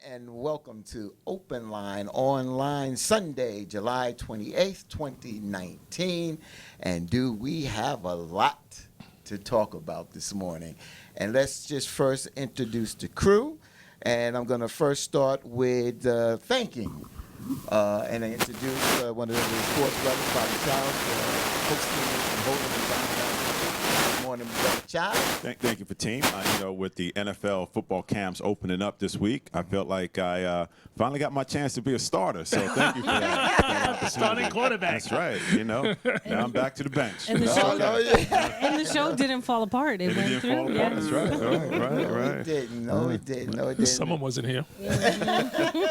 and welcome to OpenLine Online Sunday, July 28th, 2019. And do we have a lot to talk about this morning? And let's just first introduce the crew. And I'm going to first start with thanking and I introduce one of the sports brothers, Bobby Charles, hosting and holding the down. Good morning, Brother Child. Thank you, Fatim. With the NFL football camps opening up this week, I felt like I finally got my chance to be a starter. So thank you for that. Starting quarterback. That's right. Now I'm back to the bench. And the show didn't fall apart. It went through. Fall apart. That's right. No, it didn't. No, it didn't. Someone wasn't here.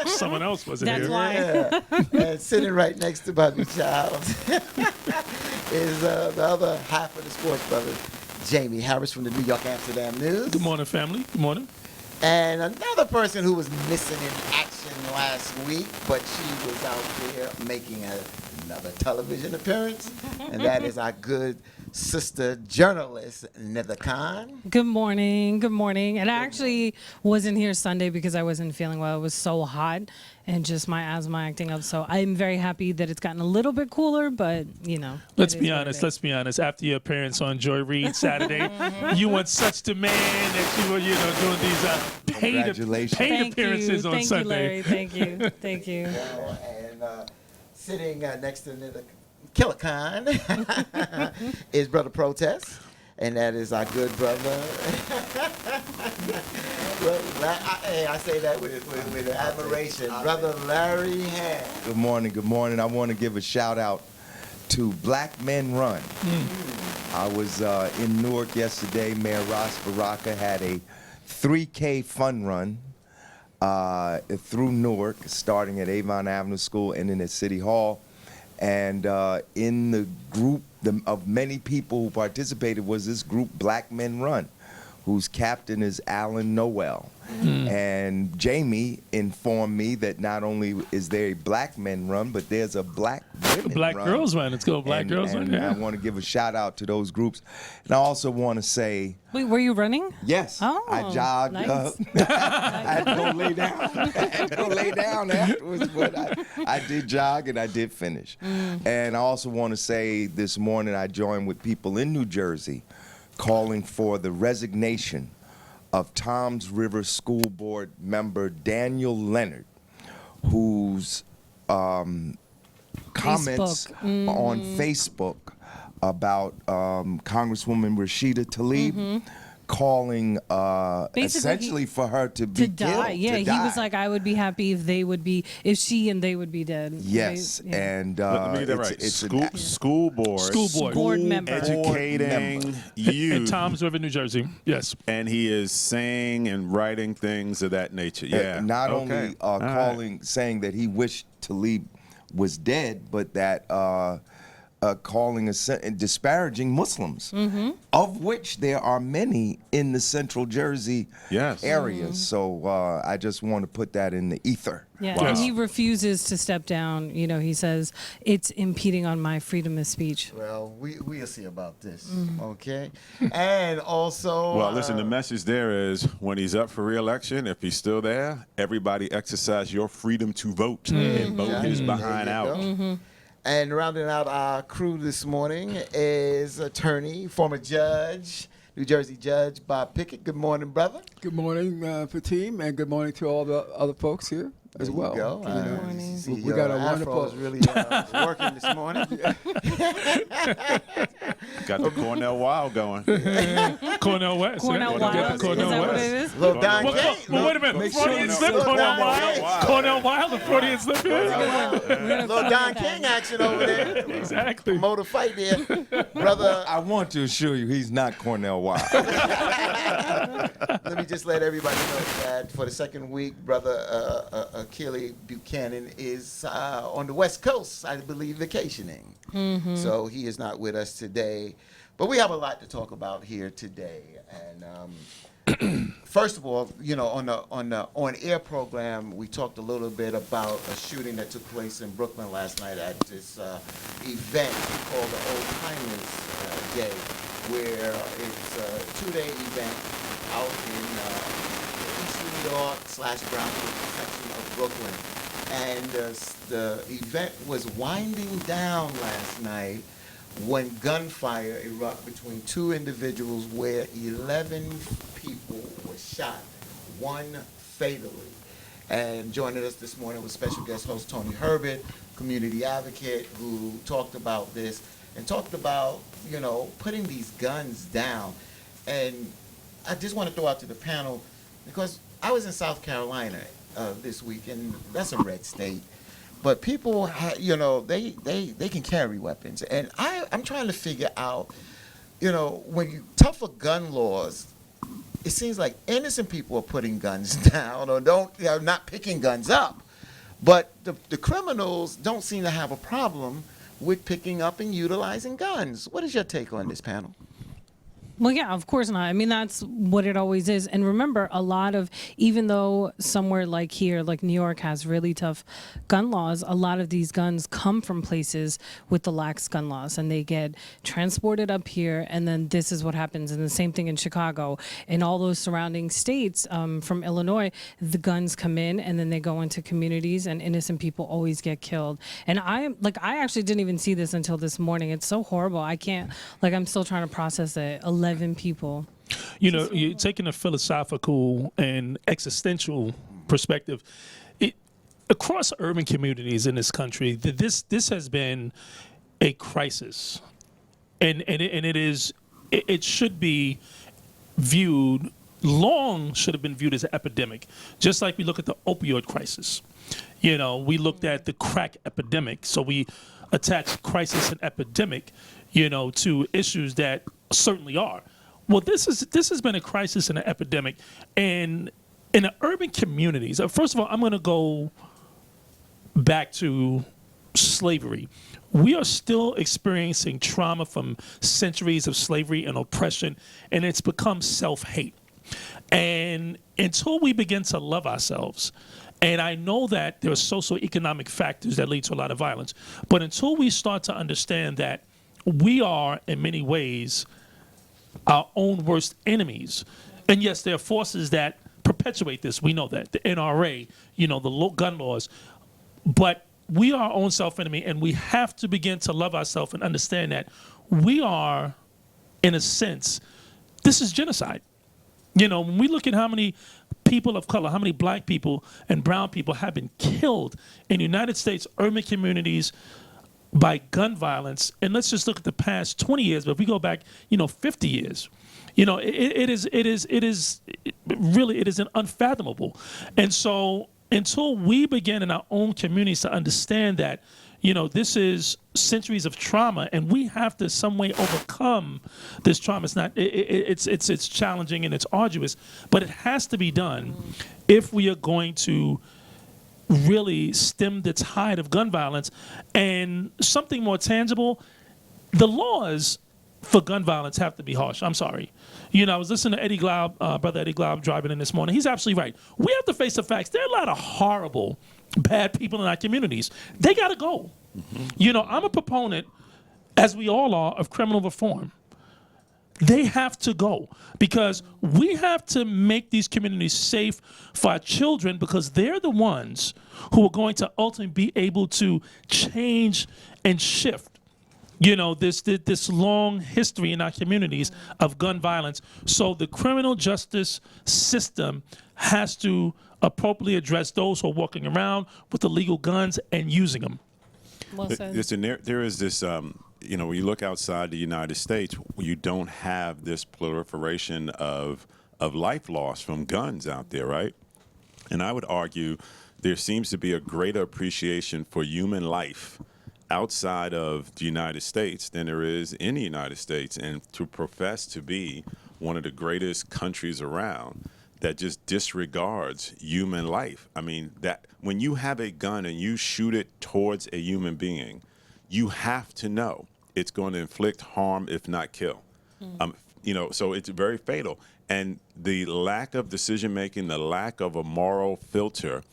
Someone else wasn't That's here. why. Yeah. And sitting right next to Bobby Child is the other half of the sports brothers, Jamie Harris from the New York Amsterdam News. Good morning, family. Good morning. And another person who was missing in action last week, but she was out there making another television appearance, and that is our good sister journalist, Nether Khan. Good morning. Good morning. And I actually wasn't here Sunday because I wasn't feeling well. It was so hot and just my asthma acting up. So I'm very happy that it's gotten a little bit cooler, but, Let's be honest. After your appearance on Joy Reid Saturday, you were such demand that you were, doing these paid appearances on Sunday. Thank you, Larry. Thank you. And sitting next to Nether Killer Khan is Brother Protest, and that is our good brother. I say that with admiration. Brother Larry Hand. Good morning. I want to give a shout out to Black Men Run. I was in Newark yesterday. Mayor Ross Baraka had a 3K fun run through Newark, starting at Avon Avenue School and then at City Hall. And in the group of many people who participated was this group, Black Men Run, whose captain is Alan Noel. And Jamie informed me that not only is there a Black Men Run, but there's a Black Women Black Run. Girls Run. It's called Black Girls Run. And I want to give a shout out to those groups. And I also want to say, Wait, were you running? yes, Oh, I jogged nice. up. I had to go lay down. I had to go lay down afterwards, but I did jog and I did finish. And I also want to say this morning I joined with people in New Jersey calling for the resignation of Toms River School Board member Daniel Leonard, whose comments on Facebook about Congresswoman Rashida Tlaib calling essentially for her to be To die. killed. Yeah, to he die. was like, I would be happy if she and they would be dead. Yes, Right? Yeah. and Let me get that right. it's School board. School board. Board member. Educating In youth. Toms River, New Jersey. Yes. And he is saying and writing things of that nature. Yeah. Not Okay. only saying that he wished Tlaib was dead, but that calling and disparaging Muslims, of which there are many in the Central Jersey Yes. area. So I just want to put that in the ether. Yeah, Wow. and he refuses to step down. He says it's impeding on my freedom of speech. Well, we'll see about this, okay? And also... Well, listen, the message there is when he's up for re-election, if he's still there, everybody exercise your freedom to vote and vote his behind There you out. go. And rounding out our crew this morning is attorney, former judge, New Jersey Judge Bob Pickett. Good morning, brother. Good morning, Fatim, and good morning to all the other folks here as There well. you go. Good morning. See, We got a afro wonderful- is really working this morning. Got the Cornell Wild going. Cornell West. Cornell yeah. Wild. Cornell Is that what West. it is? Little Don Well, King. well, wait a minute. Make sure Freudian you slip, say Cornell Don Wild. King. Cornell Wild, the Freudian slip here. Little Don King action over there. Exactly. Motor fight there. Brother, I want to assure you, he's not Cornell Wild. let me just let everybody know that for the second week, Brother Achille Buchanan is on the West Coast, I believe, vacationing. So he is not with us today. But we have a lot to talk about here today. And first of all, on the on-air program, we talked a little bit about a shooting that took place in Brooklyn last night at this event called the Old Timers Day, where it's a two-day event out in eastern New New York / Brownsville section of Brooklyn. And the event was winding down last night when gunfire erupted between two individuals where 11 people were shot, one fatally. And joining us this morning was special guest host Tony Herbert, community advocate, who talked about this and talked about, putting these guns down. And I just want to throw out to the panel, because I was in South Carolina this week, and that's a red state. But people, they can carry weapons. And I'm trying to figure out, when you tougher gun laws, it seems like innocent people are putting guns down or not picking guns up. But the criminals don't seem to have a problem with picking up and utilizing guns. What is your take on this, panel? Well, yeah, of course not. I mean, that's what it always is. And remember, even though somewhere like here, like New York has really tough gun laws, a lot of these guns come from places with the lax gun laws, and they get transported up here, and then this is what happens. And the same thing in Chicago. In all those surrounding states, from Illinois, the guns come in, and then they go into communities, and innocent people always get killed. And I actually didn't even see this until this morning. It's so horrible. I'm still trying to process it. 11 people. You're taking a philosophical and existential perspective. Across urban communities in this country, this has been a crisis, and it should be viewed. Should have been viewed as an epidemic, just like we look at the opioid crisis. We looked at the crack epidemic, so we attach crisis and epidemic, to issues that certainly are. Well, this has been a crisis and an epidemic, and in the urban communities. First of all, I'm going to go back to slavery. We are still experiencing trauma from centuries of slavery and oppression, and it's become self-hate. And until we begin to love ourselves, and I know that there are socioeconomic factors that lead to a lot of violence, but until we start to understand that we are, in many ways, our own worst enemies. And yes, there are forces that perpetuate this. We know that. The NRA, the gun laws. But we are our own self-enemy, and we have to begin to love ourselves and understand that we are, in a sense, this is genocide. When we look at how many people of color, how many black people and brown people have been killed in the United States urban communities by gun violence, and let's just look at the past 20 years, but if we go back, 50 years, it is unfathomable. And so until we begin in our own communities to understand that, this is centuries of trauma, and we have to some way overcome this trauma. It's challenging and it's arduous, but it has to be done if we are going to really stem the tide of gun violence. And something more tangible, the laws for gun violence have to be harsh. I'm sorry. I was listening to Eddie Glaub, Brother Eddie Glaub, driving in this morning. He's absolutely right. We have to face the facts. There are a lot of horrible, bad people in our communities. They got to go. Mm-hmm. I'm a proponent, as we all are, of criminal reform. They have to go, because we have to make these communities safe for our children, because they're the ones who are going to ultimately be able to change and shift, this long history in our communities of gun violence. So the criminal justice system has to appropriately address those who are walking around with illegal guns and using them. Well said. Listen, there is this, when you look outside the United States, you don't have this proliferation of life loss from guns out there, right? And I would argue there seems to be a greater appreciation for human life outside of the United States than there is in the United States. And to profess to be one of the greatest countries around that just disregards human life. I mean, that when you have a gun and you shoot it towards a human being, you have to know it's going to inflict harm, if not kill. So it's very fatal. And the lack of decision making, the lack of a moral filter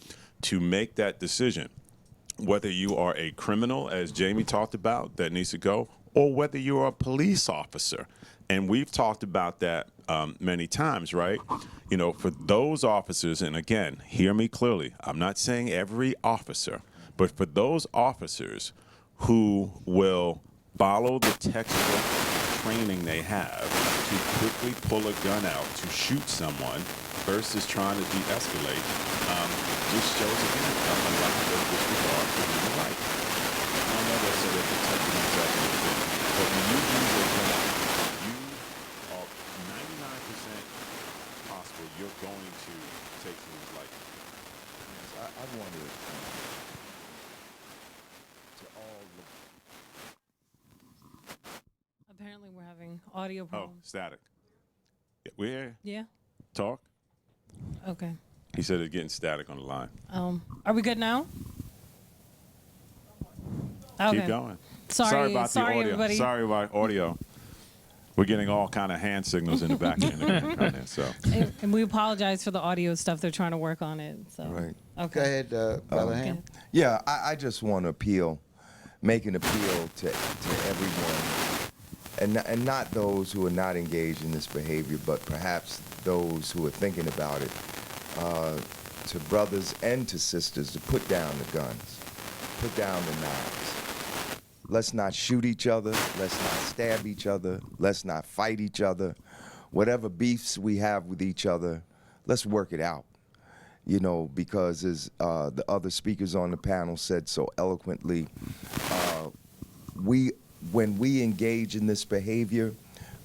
to make that decision, whether you are a criminal, as Jamie talked about, that needs to go, or whether you're a police officer. And we've talked about that many times, right? You know, for those officers, and again, hear me clearly, I'm not saying every officer, but for those officers who will follow the textbook training they have to quickly pull a gun out to shoot someone versus trying to de-escalate, just shows again a lack of disregard for human rights. I don't know that's so they're protecting themselves a little bit, but when you use a gun, you are 99% possible you're going to take someone's life. I wanted to all look. Apparently, we're having audio Oh, problems. static. Yeah, we're here. Yeah. Talk. Okay. He said it's getting static on the line. Are we good now? Okay. Keep going. Sorry about the audio. everybody. Sorry about audio. We're getting all kind of hand signals in the back end. Right there, so And we apologize for the audio stuff. They're trying to work on it. So. Right. Okay. Go ahead, Brother Ham. Yeah, I just want to make an appeal to everyone, and not those who are not engaged in this behavior, but perhaps those who are thinking about it, to brothers and to sisters to put down the guns, put down the knives. Let's not shoot each other. Let's not stab each other. Let's not fight each other. Whatever beefs we have with each other, let's work it out. You know, because as the other speakers on the panel said so eloquently, when we engage in this behavior,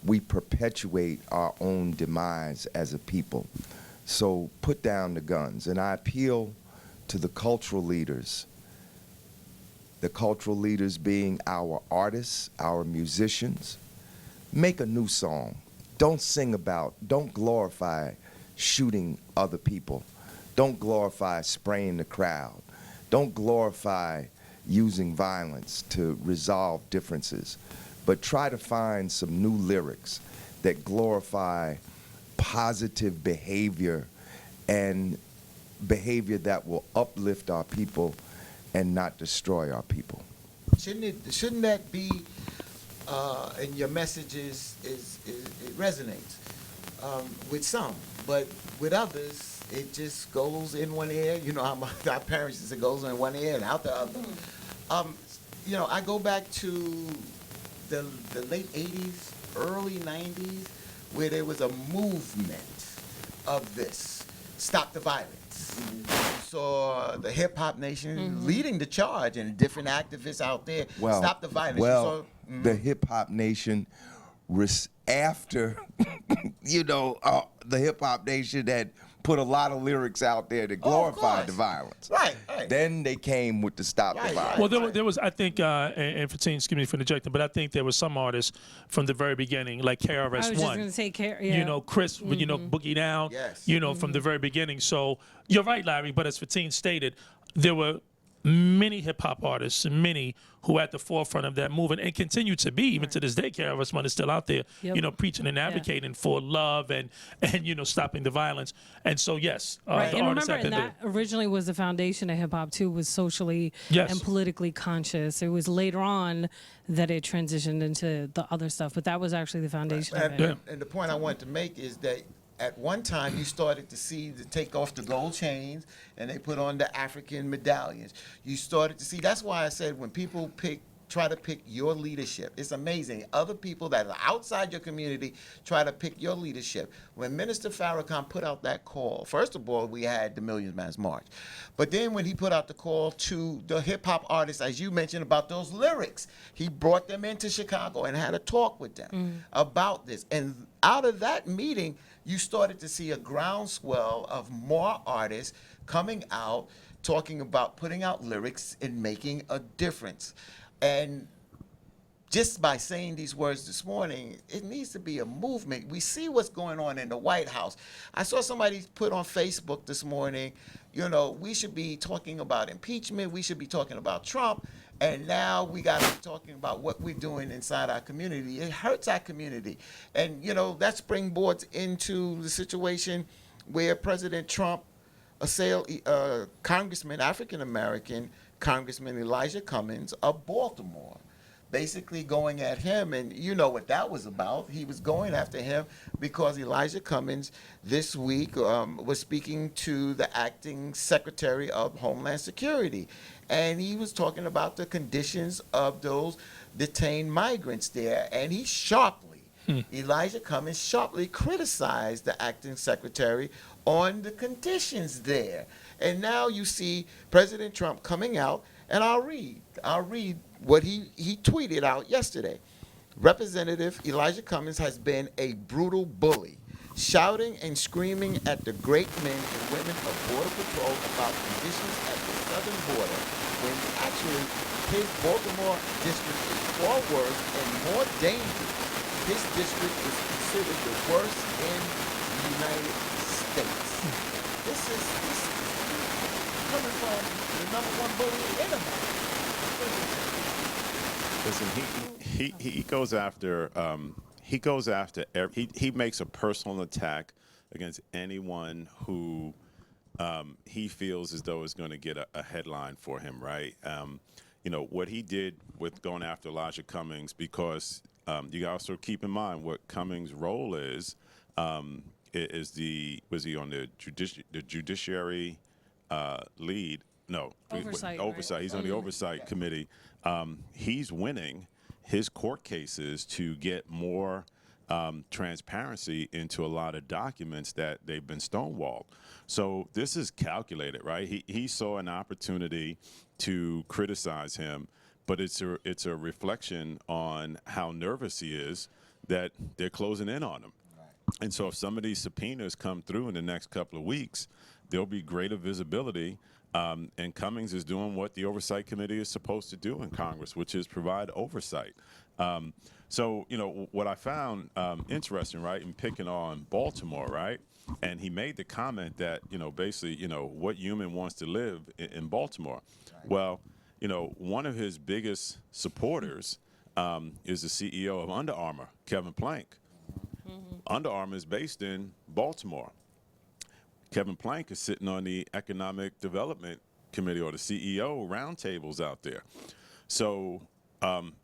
we perpetuate our own demise as a people. So put down the guns. And I appeal to the cultural leaders being our artists, our musicians. Make a new song. Don't glorify shooting other people. Don't glorify spraying the crowd. Don't glorify using violence to resolve differences. But try to find some new lyrics that glorify positive behavior and behavior that will uplift our people and not destroy our people. Shouldn't that be in your messages? It resonates with some, but with others it just goes in one ear. You know how our parents used to goes in one ear and out the other. You know, I go back to the late '80s, early '90s, where there was a movement of this, stop the violence. You saw the hip hop nation leading the charge, and different activists out there, stop the violence. Well, the hip hop nation, after, the hip hop nation had put a lot of lyrics out there that glorified the violence. Right. Then they came with the stop the violence. Well, there was, I think, and Fatine, excuse me for interjecting, but I think there was some artists from the very beginning, like KRS-One. I was just going to say, yeah. You know, Chris, Boogie Down, Yes. From the very beginning. So you're right, Larry, but as Fatine stated, there were many hip-hop artists, many who at the forefront of that movement and continue to be, even to this day. KRS-One is still out there, preaching and advocating for love and stopping the violence. And so, yes, Right, the and artists remember, have been and that originally was the foundation of hip hop too, was socially Yes. and politically conscious. It was later on that it transitioned into the other stuff, but that was actually the foundation of it. And the point I want to make is that at one time you started to see the take off the gold chains and they put on the African medallions. You started to see, that's why I said when people try to pick your leadership, it's amazing. Other people that are outside your community try to pick your leadership. When Minister Farrakhan put out that call, first of all, we had the Million Man's March. But then when he put out the call to the hip hop artists, as you mentioned about those lyrics, he brought them into Chicago and had a talk with them about this. And out of that meeting, you started to see a groundswell of more artists coming out, talking about putting out lyrics and making a difference. And just by saying these words this morning, it needs to be a movement. We see what's going on in the White House. I saw somebody put on Facebook this morning, we should be talking about impeachment. We should be talking about Trump. And now we got to be talking about what we're doing inside our community. It hurts our community. And, that springboards into the situation where President Trump assailed African-American Congressman Elijah Cummings of Baltimore. basically going at him, and you know what that was about. He was going after him because Elijah Cummings this week was speaking to the acting Secretary of Homeland Security, and he was talking about the conditions of those detained migrants there, and he Elijah Cummings sharply criticized the acting secretary on the conditions there. And now you see President Trump coming out, and I'll read what he tweeted out yesterday. Representative Elijah Cummings has been a brutal bully, shouting and screaming at the great men and women of Border Patrol about conditions at the southern border, when actually his Baltimore district is far worse and more dangerous. His district is considered the worst in the United States. This is coming from the number one bully in America. Listen, he goes after he makes a personal attack against anyone who he feels as though is going to get a headline for him, right? You know what he did with going after Elijah Cummings, because you got to also keep in mind what Cummings' role is. Was he on the judiciary lead? No, Oversight. oversight. Right? He's on the oversight committee. He's winning his court cases to get more transparency into a lot of documents that they've been stonewalled. So this is calculated, right? He saw an opportunity to criticize him, but it's a reflection on how nervous he is that they're closing in on him. And so if some of these subpoenas come through in the next couple of weeks, there'll be greater visibility. And Cummings is doing what the Oversight Committee is supposed to do in Congress, which is provide oversight. So, you know, what I found interesting, right, in picking on Baltimore, right, and he made the comment that, you know, basically, you know, what human wants to live in Baltimore? Right. Well, you know, one of his biggest supporters is the CEO of Under Armour, Kevin Plank. Mm-hmm. Under Armour is based in Baltimore. Kevin Plank is sitting on the Economic Development Committee, or the CEO roundtables out there. So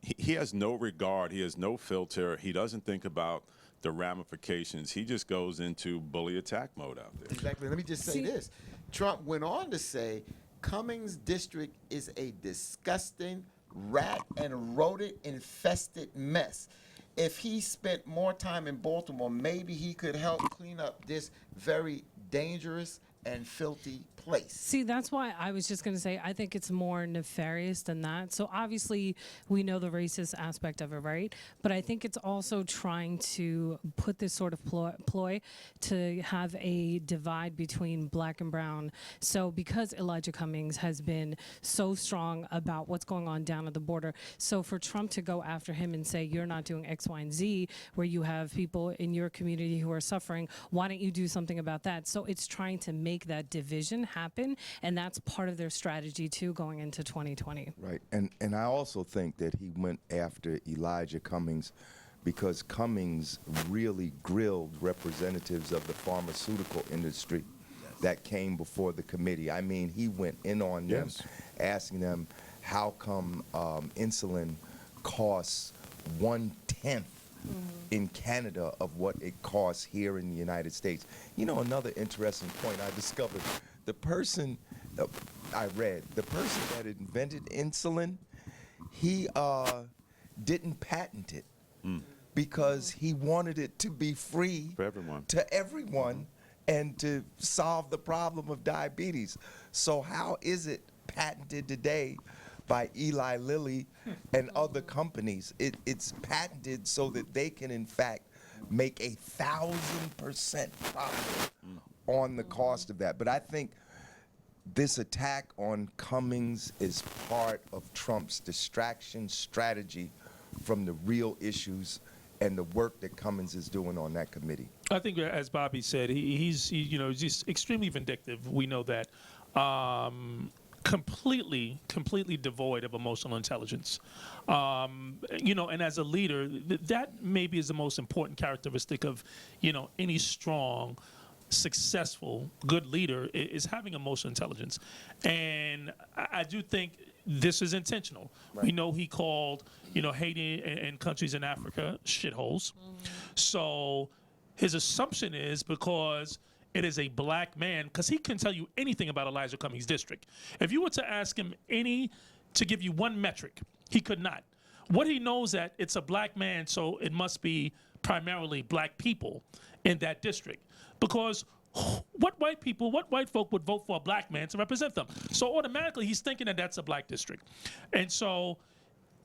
he has no regard. He has no filter. He doesn't think about the ramifications. He just goes into bully attack mode out there. Exactly. Let me just say this. Trump went on to say Cummings' district is a disgusting rat and rodent-infested mess. If he spent more time in Baltimore, maybe he could help clean up this very dangerous and filthy place. See, that's why I was just going to say I think it's more nefarious than that. So obviously we know the racist aspect of it, right? But I think it's also trying to put this sort of ploy to have a divide between black and brown. So because Elijah Cummings has been so strong about what's going on down at the border, so for Trump to go after him and say you're not doing X, Y, and Z, where you have people in your community who are suffering, why don't you do something about that? So it's trying to make that division happen, and that's part of their strategy too going into 2020. Right, and I also think that he went after Elijah Cummings because Cummings really grilled representatives of the pharmaceutical industry that came before the committee. I mean, he went in on them, asking them how come insulin costs 1/10 in Canada of what it costs here in the United States. You know, another interesting point I discovered, the person that invented insulin, he didn't patent it because he wanted it to be free for everyone. To everyone and to solve the problem of diabetes. So how is it patented today by Eli Lilly and other companies? It's patented so that they can, in fact, make 1,000% profit on the cost of that. But I think this attack on Cummings is part of Trump's distraction strategy from the real issues and the work that Cummings is doing on that committee. I think, as Bobby said, he's just extremely vindictive. We know that. Completely devoid of emotional intelligence. And as a leader, that maybe is the most important characteristic of, any strong, successful, good leader is having emotional intelligence. And I do think this is intentional. We know he called, Haiti and countries in Africa shitholes. So his assumption is because it is a black man, because he can tell you anything about Elijah Cummings' district. If you were to ask him to give you one metric, he could not. What he knows that it's a black man, so it must be primarily black people in that district. Because what white folk would vote for a black man to represent them? So automatically he's thinking that that's a black district. And so,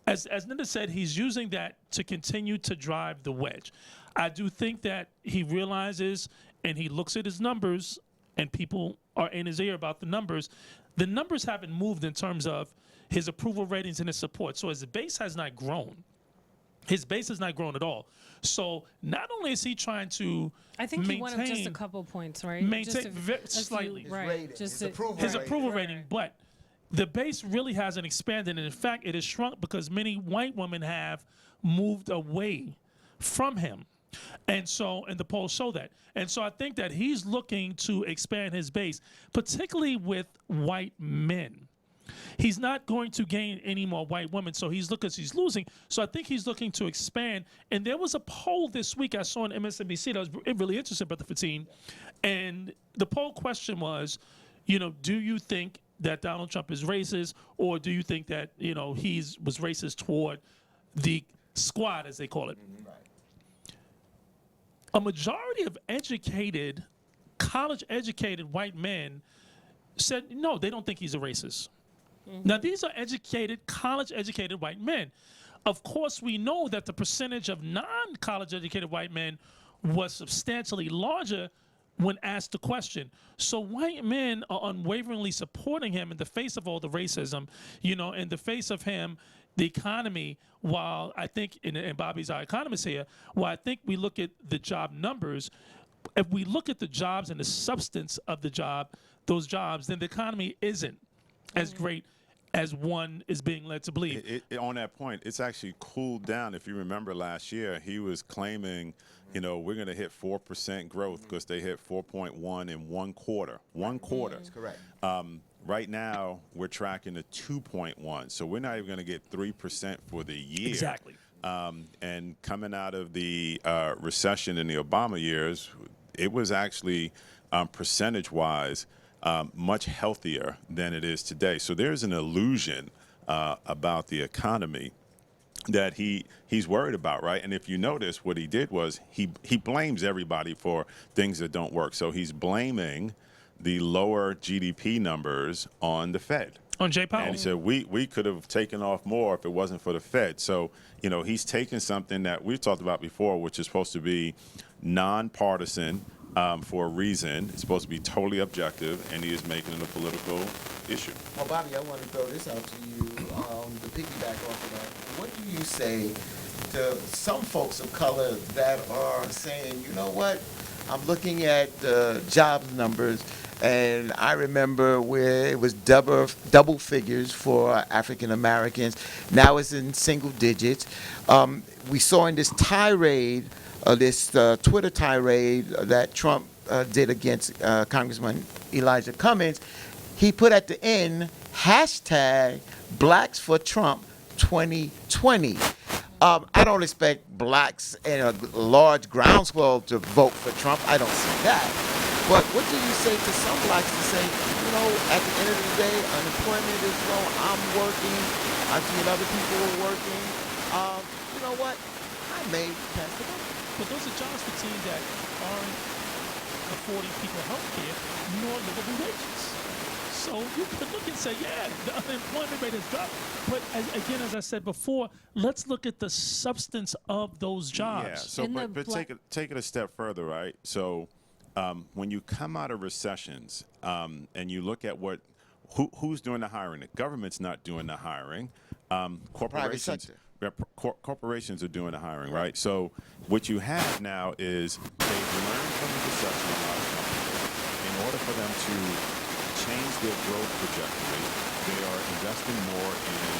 as Linda said, he's using that to continue to drive the wedge. I do think that he realizes and he looks at his numbers, and people are in his ear about the numbers. The numbers haven't moved in terms of his approval ratings and his support. So his base has not grown. His base has not grown at all. So not only is he trying to I think he went up just a couple points, right? Maintain slightly. Right. His His approval rating, but the base really hasn't expanded. And in fact, it has shrunk because many white women have moved away from him. And the polls show that. And so I think that he's looking to expand his base, particularly with white men. He's not going to gain any more white women, so he's losing. So I think he's looking to expand. And there was a poll this week I saw on MSNBC that was really interesting, Brother Fatine. And the poll question was, do you think that Donald Trump is racist, or do you think that he was racist toward the squad, as they call it? Right. A majority of college-educated white men said no, they don't think he's a racist. Now, these are college-educated white men. Of course, we know that the percentage of non-college-educated white men was substantially larger when asked the question. So white men are unwaveringly supporting him in the face of all the racism, in the face of him, the economy, while I think, and Bobby's our economist here, while I think we look at the job numbers, if we look at the jobs and the substance of those jobs, then the economy isn't as great as one is being led to believe. On that point, it's actually cooled down. If you remember last year, he was claiming, we're going to hit 4% growth because they hit 4.1 in one quarter. That's correct. Right now, we're tracking to 2.1, so we're not even going to get 3% for the year. Exactly. And coming out of the recession in the Obama years, it was actually percentage-wise much healthier than it is today. So there's an illusion about the economy that he's worried about, right? And if you notice, what he did was he blames everybody for things that don't work. So he's blaming the lower GDP numbers on the Fed. On Jay Powell. And he said, we could have taken off more if it wasn't for the Fed. So, he's taken something that we've talked about before, which is supposed to be nonpartisan for a reason. It's supposed to be totally objective, and he is making it a political issue. Well, Bobby, I want to throw this out to you to piggyback off of that. What do you say to some folks of color that are saying, you know what, I'm looking at jobs numbers, and I remember where it was double figures for African Americans. Now it's in single digits. We saw in this tirade, this Twitter tirade that Trump did against Congressman Elijah Cummings, he put at the end, hashtag Blacks for Trump 2020. I don't expect blacks in a large groundswell to vote for Trump. I don't see that. But what do you say to some blacks to say, at the end of the day, unemployment is low, I'm working, I've seen other people are working. You know what? I may pass the vote. But those are jobs for teams that aren't affording people health care nor livable wages. So you could look and say, yeah, the unemployment rate has dropped. But as I said before, let's look at the substance of those jobs. Yeah. So, but take it a step further, right? So, when you come out of recessions and you look at who's doing the hiring, the government's not doing the hiring. Corporations. Corporations are doing the hiring, right? So what you have now is they've learned from the recession, a lot of companies. In order for them to change their growth trajectory, they are investing more in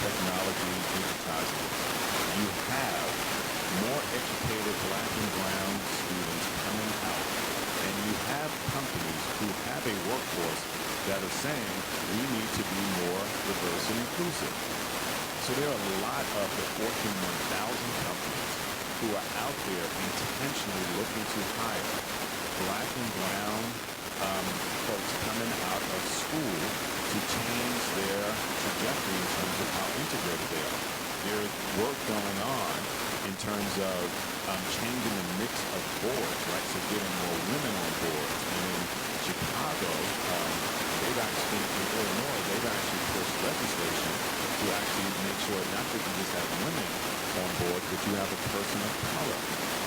technology, digitizing. You have more educated black and brown students coming out, and you have companies who have a workforce that are saying we need to be more diverse and inclusive. So there are a lot of the Fortune 1000 companies who are out there intentionally looking to hire black and brown folks coming out of school to change their trajectory in terms of how integrated they are. There's work going on in terms of changing the mix of boards, right? So getting more women on board. And in Chicago, they've actually, in Illinois, they've actually pushed legislation to actually make sure not that you just have women on board, but you have a person of color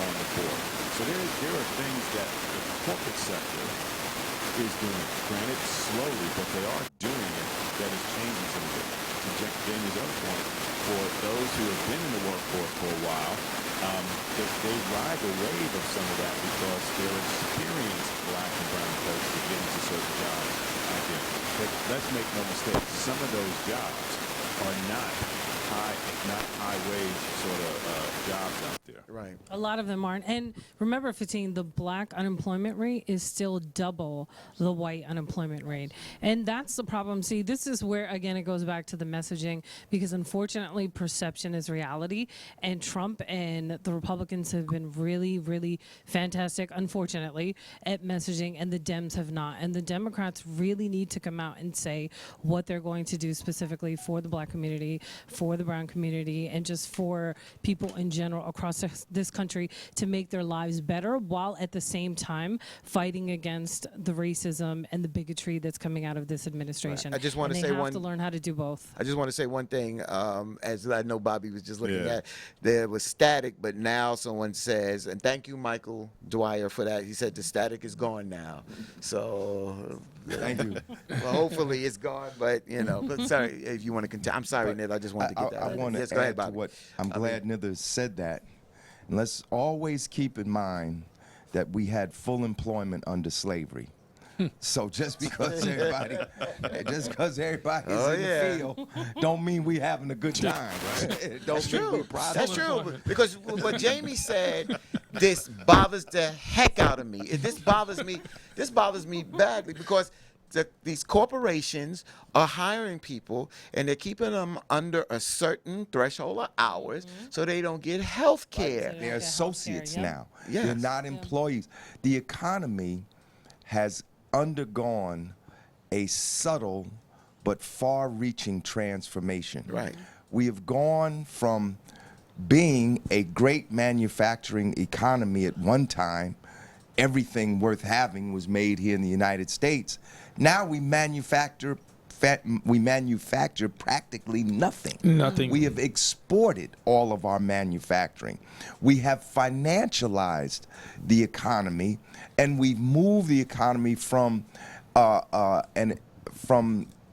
on the board. So there are things that the corporate sector is doing. Granted, slowly, but they are doing it. That is changing some of it. To Jamie's other point, for those who have been in the workforce for a while, they ride the wave of some of that because they're experienced black and brown folks to get into certain jobs out there. But let's make no mistake, some of those jobs are not high wage sort of jobs out there. Right. A lot of them aren't. And remember, 15, the black unemployment rate is still double the white unemployment rate. And that's the problem. See, this is where, again, it goes back to the messaging, because unfortunately, perception is reality. And Trump and the Republicans have been really, really fantastic, unfortunately, at messaging, and the Dems have not. And the Democrats really need to come out and say what they're going to do specifically for the black community, for the brown community, and just for people in general across this country to make their lives better, while at the same time fighting against the racism and the bigotry that's coming out of this administration. Right. I just want to say they have to learn how to do both. I just want to say one thing. As I know Bobby was just looking Yeah. at, there was static, but now someone says, and thank you, Michael Dwyer, for that. He said the static is gone now. So Thank you. well, hopefully it's gone, but but sorry if you want to continue. I'm sorry, Ned. I just wanted to get that. I want to Yes, add go ahead, to Bobby. what I'm glad Nither said that. And let's always keep in mind that we had full employment under slavery. So just because everybody's Oh, in yeah. the field, don't mean we having a good time. Right? Don't That's mean we true. proud That's of true. Because what Jamie said, this bothers the heck out of me. This bothers me. This bothers me badly because these corporations are hiring people and they're keeping them under a certain threshold of hours so they don't get health care. They're associates now. Yes. They're not employees. The economy has undergone a subtle but far-reaching transformation. Right. We have gone from being a great manufacturing economy at one time. Everything worth having was made here in the United States. Now we manufacture practically nothing. Nothing. We have exported all of our manufacturing. We have financialized the economy, and we've moved the economy from an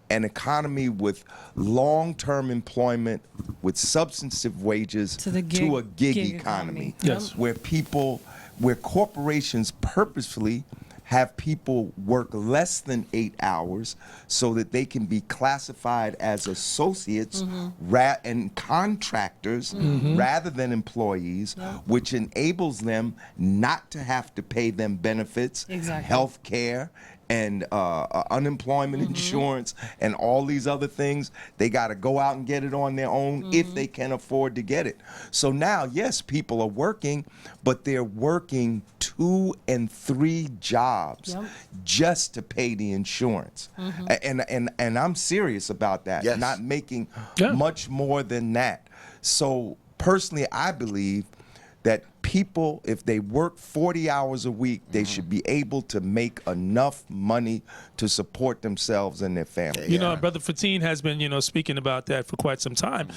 economy with long-term employment with substantive wages To the a gig gig economy. economy. Yes. Where corporations purposefully have people work less than 8 hours so that they can be classified as associates and contractors rather than employees, which enables them not to have to pay them benefits, Exactly. health care, and unemployment insurance and all these other things. They got to go out and get it on their own if they can afford to get it. So now, yes, people are working, but they're working 2 and 3 jobs just to pay the insurance. And I'm serious about that, Yes. not making Yeah. much more than that. So personally, I believe that people, if they work 40 hours a week, they should be able to make enough money to support themselves and their family. You know, Brother Fatine has been, speaking about that for quite some time.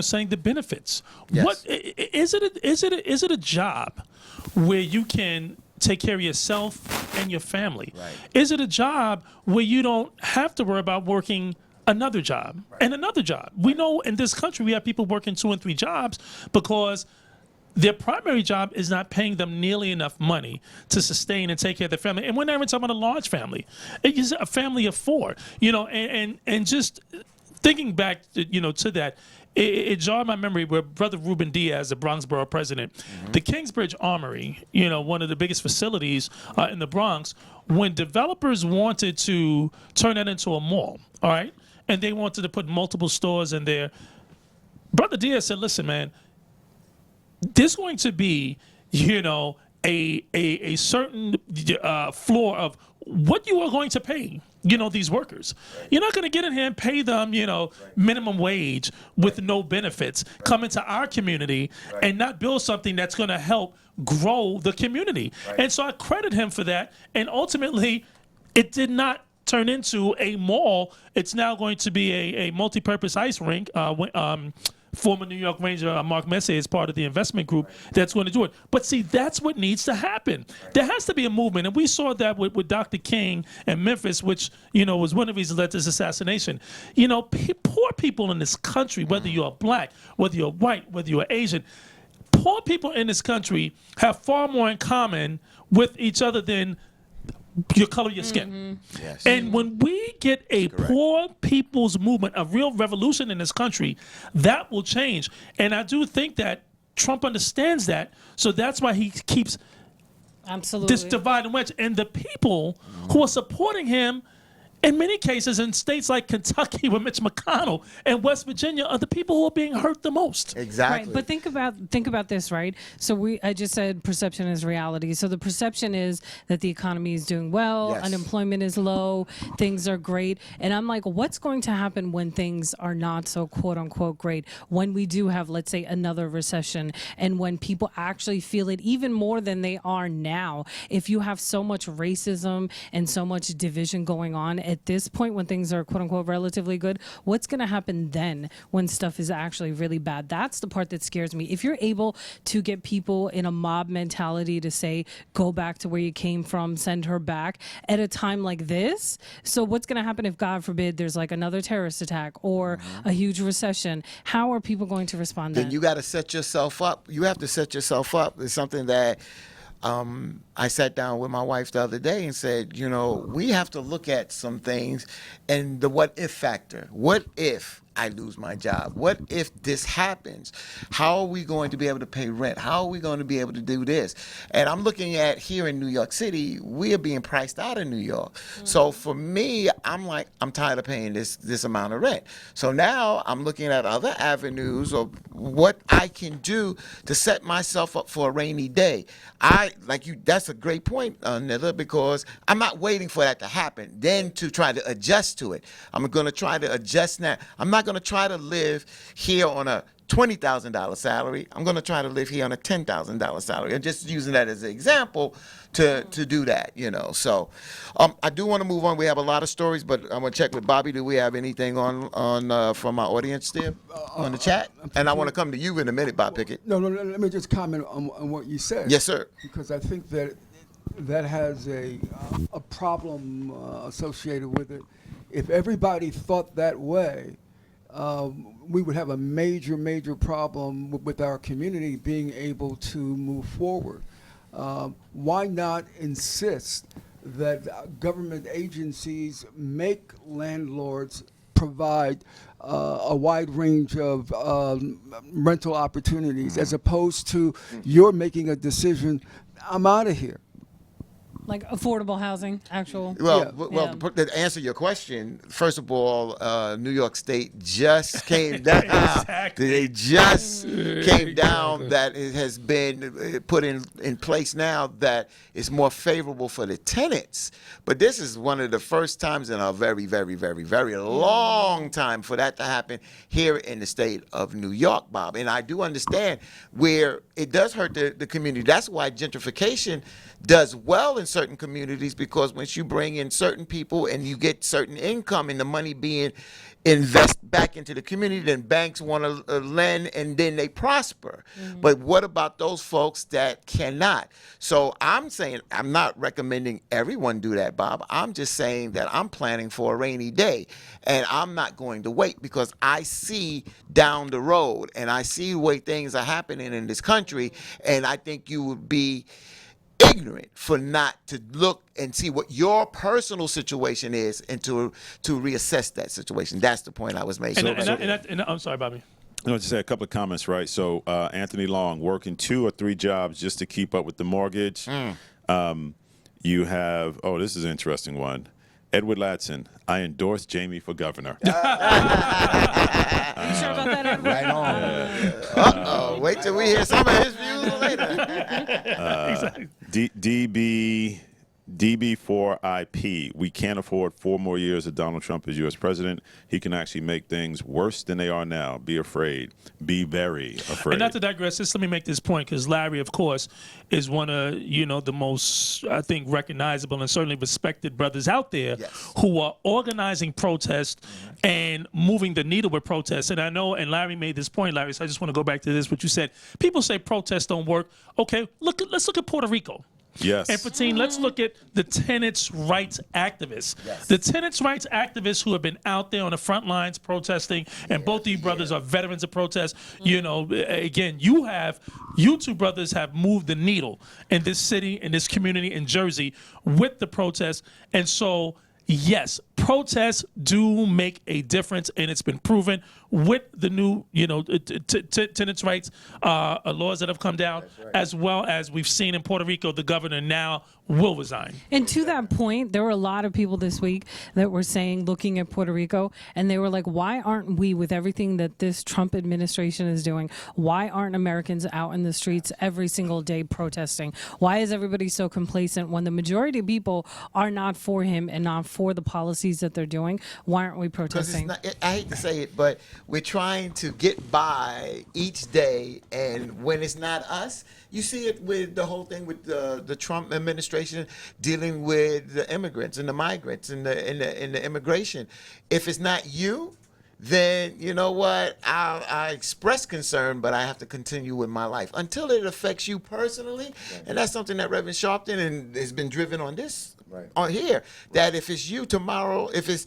Saying the benefits. Yes. What is it a job where you can take care of yourself and your family? Right. Is it a job where you don't have to worry about working another job and another job? We know in this country we have people working 2 and 3 jobs because their primary job is not paying them nearly enough money to sustain and take care of their family. And we're not even talking about a large family. It's a family of 4, and just thinking back, to that, it jarred my memory where Brother Ruben Diaz, the Bronx Borough president, the Kingsbridge Armory, one of the biggest facilities in the Bronx, when developers wanted to turn that into a mall, all right, and they wanted to put multiple stores in there, Brother Diaz said, listen, man, there's going to be, a certain floor of what you are going to pay, these workers. Right. You're not going to get in here and pay them, minimum wage with no benefits, come into our community and not build something that's going to help grow the community. Right. And so I credit him for that. And ultimately, it did not turn into a mall. It's now going to be a multi-purpose ice rink. Former New York Ranger Mark Messier is part of the investment group that's going to do it. But see, that's what needs to happen. There has to be a movement, and we saw that with Dr. King and Memphis, which was one of the reasons led to his assassination. Poor people in this country, whether you're black, whether you're white, whether you're Asian, poor people in this country have far more in common with each other than your color of your skin. Yes. And when we get a poor people's movement, a real revolution in this country, that will change. And I do think that Trump understands that. So that's why he keeps this divide and wedge. And the people who are supporting him, in many cases, in states like Kentucky with Mitch McConnell and West Virginia, are the people who are being hurt the most. Exactly. Right, but think about this, right? So I just said perception is reality. So the perception is that the economy is doing well, Yes. unemployment is low, things are great, and I'm like, what's going to happen when things are not so quote unquote great? When we do have, let's say, another recession, and when people actually feel it even more than they are now. If you have so much racism and so much division going on at this point when things are quote unquote relatively good, what's going to happen then when stuff is actually really bad? That's the part that scares me. If you're able to get people in a mob mentality to say, go back to where you came from, send her back at a time like this. So what's going to happen if, God forbid, there's like another terrorist attack or a huge recession? How are people going to respond Then then? you got to set yourself up. You have to set yourself up. It's something that I sat down with my wife the other day and said, we have to look at some things and the what if factor. What if I lose my job? What if this happens? How are we going to be able to pay rent? How are we going to be able to do this? And I'm looking at here in New York City, we are being priced out of New York. So for me, I'm like, I'm tired of paying this amount of rent. So now I'm looking at other avenues of what I can do to set myself up for a rainy day. That's a great point, Nilla, because I'm not waiting for that to happen, then to try to adjust to it. I'm going to try to adjust now. I'm not going to try to live here on a $20,000 salary. I'm going to try to live here on a $10,000 salary. I'm just using that as an example to do that, So I do want to move on. We have a lot of stories, but I'm going to check with Bobby. Do we have anything on from our audience there on the chat? And I want to come to you in a minute, Bob Pickett. No, let me just comment on what you said. Yes, sir. Because I think that has a problem associated with it. If everybody thought that way, we would have a major problem with our community being able to move forward. Why not insist that government agencies make landlords provide a wide range of rental opportunities, as opposed to you're making a decision, I'm out of here. Like affordable housing, actual. Well, to answer your question, first of all, New York State just came down. Exactly. They just came down that it has been put in place now that is more favorable for the tenants. But this is one of the first times in a very, very, very, very long time for that to happen here in the state of New York, Bob. And I do understand where it does hurt the community. That's why gentrification does well in certain communities, because once you bring in certain people and you get certain income and the money being invested back into the community, then banks want to lend and then they prosper. But what about those folks that cannot? So I'm saying, I'm not recommending everyone do that, Bob. I'm just saying that I'm planning for a rainy day and I'm not going to wait, because I see down the road and I see the way things are happening in this country, and I think you would be ignorant for not to look and see what your personal situation is and to reassess that situation. That's the point I was making. And I'm sorry, Bobby. I want to say a couple of comments, right? So Anthony Long, working 2 or 3 jobs just to keep up with the mortgage. You have, this is an interesting one. Edward Ladson, I endorse Jamie for governor. You sure about that, Edward? Right on. Uh-oh. Wait till we hear some of his views later. Exactly. DB4IP. We can't afford 4 more years of Donald Trump as U.S. president. He can actually make things worse than they are now. Be afraid. Be very afraid. And not to digress, just let me make this point, because Larry, of course, is one of the most, I think, recognizable and certainly respected brothers out there who are organizing protests and moving the needle with protests. And I know, and Larry made this point, Larry, so I just want to go back to this, what you said. People say protests don't work. Okay, let's look at Puerto Rico. Yes. And Patine, let's look at the tenants' rights activists. Yes. The tenants' rights activists who have been out there on the front lines protesting, and both of you brothers are veterans of protest. Again, you two brothers have moved the needle in this city, in this community, in Jersey, with the protests. And so, yes, protests do make a difference, and it's been proven with the new, tenants' rights laws that have come down, as well as we've seen in Puerto Rico, the governor now will resign. And to that point, there were a lot of people this week that were saying, looking at Puerto Rico, and they were like, why aren't we, with everything that this Trump administration is doing, why aren't Americans out in the streets every single day protesting? Why is everybody so complacent when the majority of people are not for him and not for the policies that they're doing? Why aren't we protesting? I hate to say it, but we're trying to get by each day, and when it's not us, you see it with the whole thing with the Trump administration dealing with the immigrants and the migrants and the immigration. If it's not you, then you know what? I express concern, but I have to continue with my life until it affects you personally, and that's something that Reverend Sharpton has been driven on this. On here, that if it's you tomorrow, if it's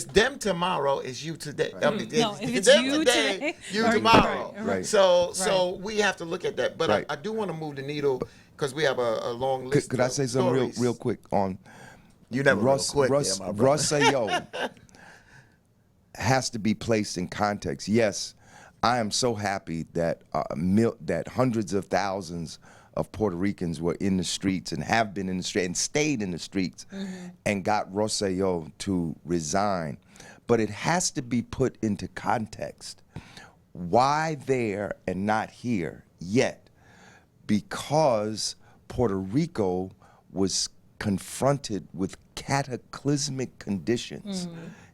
them tomorrow, it's you today. I mean, No, if it's them you today, you or- tomorrow. Right. So we have to look at that. But Right. I do want to move the needle because we have a long list. Could I of say something stories. real quick on You never Russ real quick, Russ there, my brother. Russayo has to be placed in context. Yes, I am so happy that that hundreds of thousands of Puerto Ricans were in the streets and have been in the street and stayed in the streets and got Rosselló to resign. But it has to be put into context. Why there and not here yet? Because Puerto Rico was confronted with cataclysmic conditions.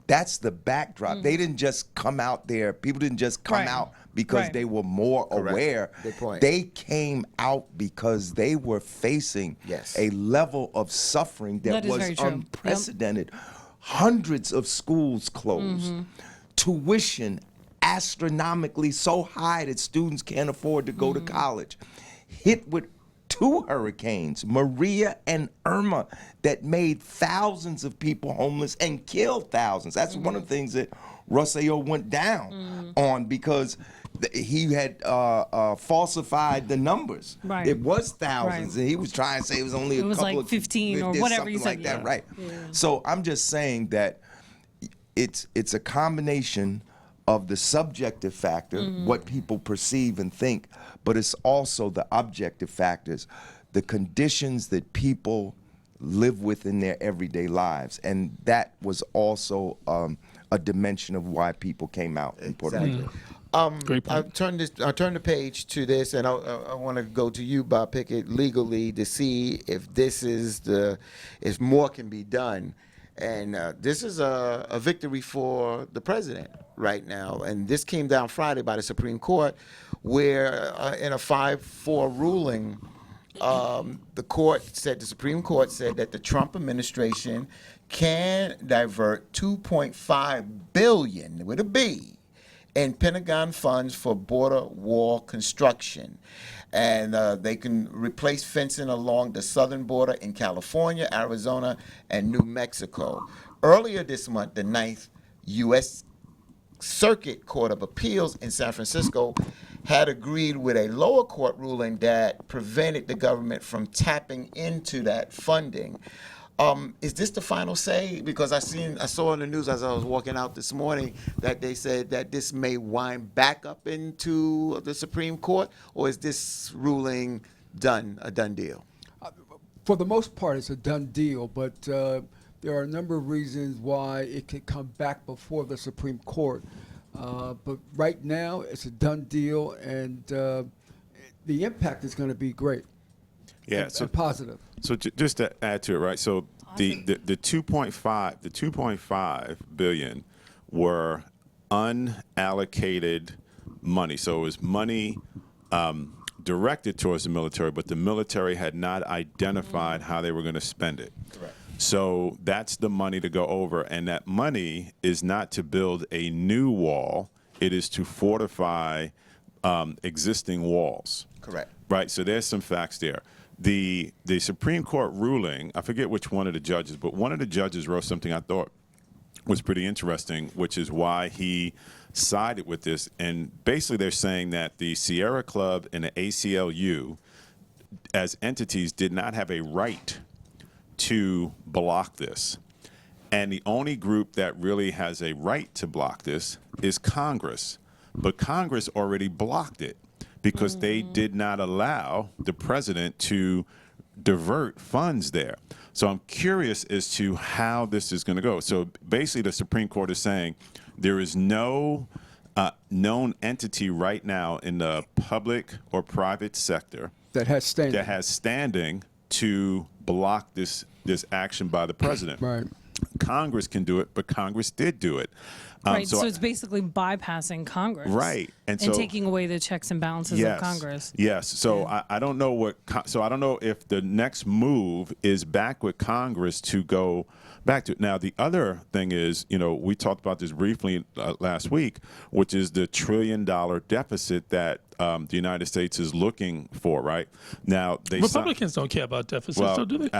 That's the backdrop. They didn't just come out there. People didn't just come Right. out because Right. they were more aware. Good point. They came out because they were facing Yes. a level of suffering that That is was very true. Yep. unprecedented. Hundreds of schools closed. Tuition astronomically so high that students can't afford to go to college. Hit with 2 hurricanes, Maria and Irma, that made thousands of people homeless and killed thousands. That's one of the things that Rosselló went down on, because he had falsified the numbers. Right. It was thousands, Right. and he was trying to say it was only a It was couple like of 15 or there's whatever something you said, like that, yeah. right? So I'm just saying that it's a combination of the subjective factor, what people perceive and think, but it's also the objective factors, the conditions that people live with in their everyday lives. And that was also a dimension of why people came out in Puerto Rico. Great point. I turn the page to this, and I want to go to you, Bob Pickett, legally to see if this is if more can be done. And this is a victory for the president right now. And this came down Friday by the Supreme Court, where in a 5-4 ruling, the Supreme Court said that the Trump administration can divert $2.5 billion with a B in Pentagon funds for border wall construction. And they can replace fencing along the southern border in California, Arizona, and New Mexico. Earlier this month, the 9th U.S. Circuit Court of Appeals in San Francisco had agreed with a lower court ruling that prevented the government from tapping into that funding. Is this the final say? Because I saw on the news as I was walking out this morning that they said that this may wind back up into the Supreme Court, or is this ruling a done deal? For the most part, it's a done deal, but there are a number of reasons why it could come back before the Supreme Court. But right now, it's a done deal, and the impact is going to be great. Yeah, and positive. So just to add to it, right? So the 2.5 billion were unallocated money. So it was money directed towards the military, but the military had not identified how they were going to spend it. Correct. So that's the money to go over, and that money is not to build a new wall. It is to fortify existing walls. Correct. Right. So there's some facts there. The Supreme Court ruling, I forget which one of the judges, but one of the judges wrote something I thought was pretty interesting, which is why he sided with this. And basically they're saying that the Sierra Club and the ACLU as entities did not have a right to block this. And the only group that really has a right to block this is Congress. But Congress already blocked it because they did not allow the president to divert funds there. So I'm curious as to how this is going to go. So basically the Supreme Court is saying there is no known entity right now in the public or private sector That has standing to block this action by the president. Right. Congress can do it, but Congress did do it. Right, so it's basically bypassing Congress. Right. And taking away the checks and balances of Congress. Yes. So I don't know I don't know if the next move is back with Congress to go back to it. Now, the other thing is, we talked about this briefly last week, which is the $1 trillion deficit that the United States is looking for, right? Now, Republicans don't care about deficits, so do they?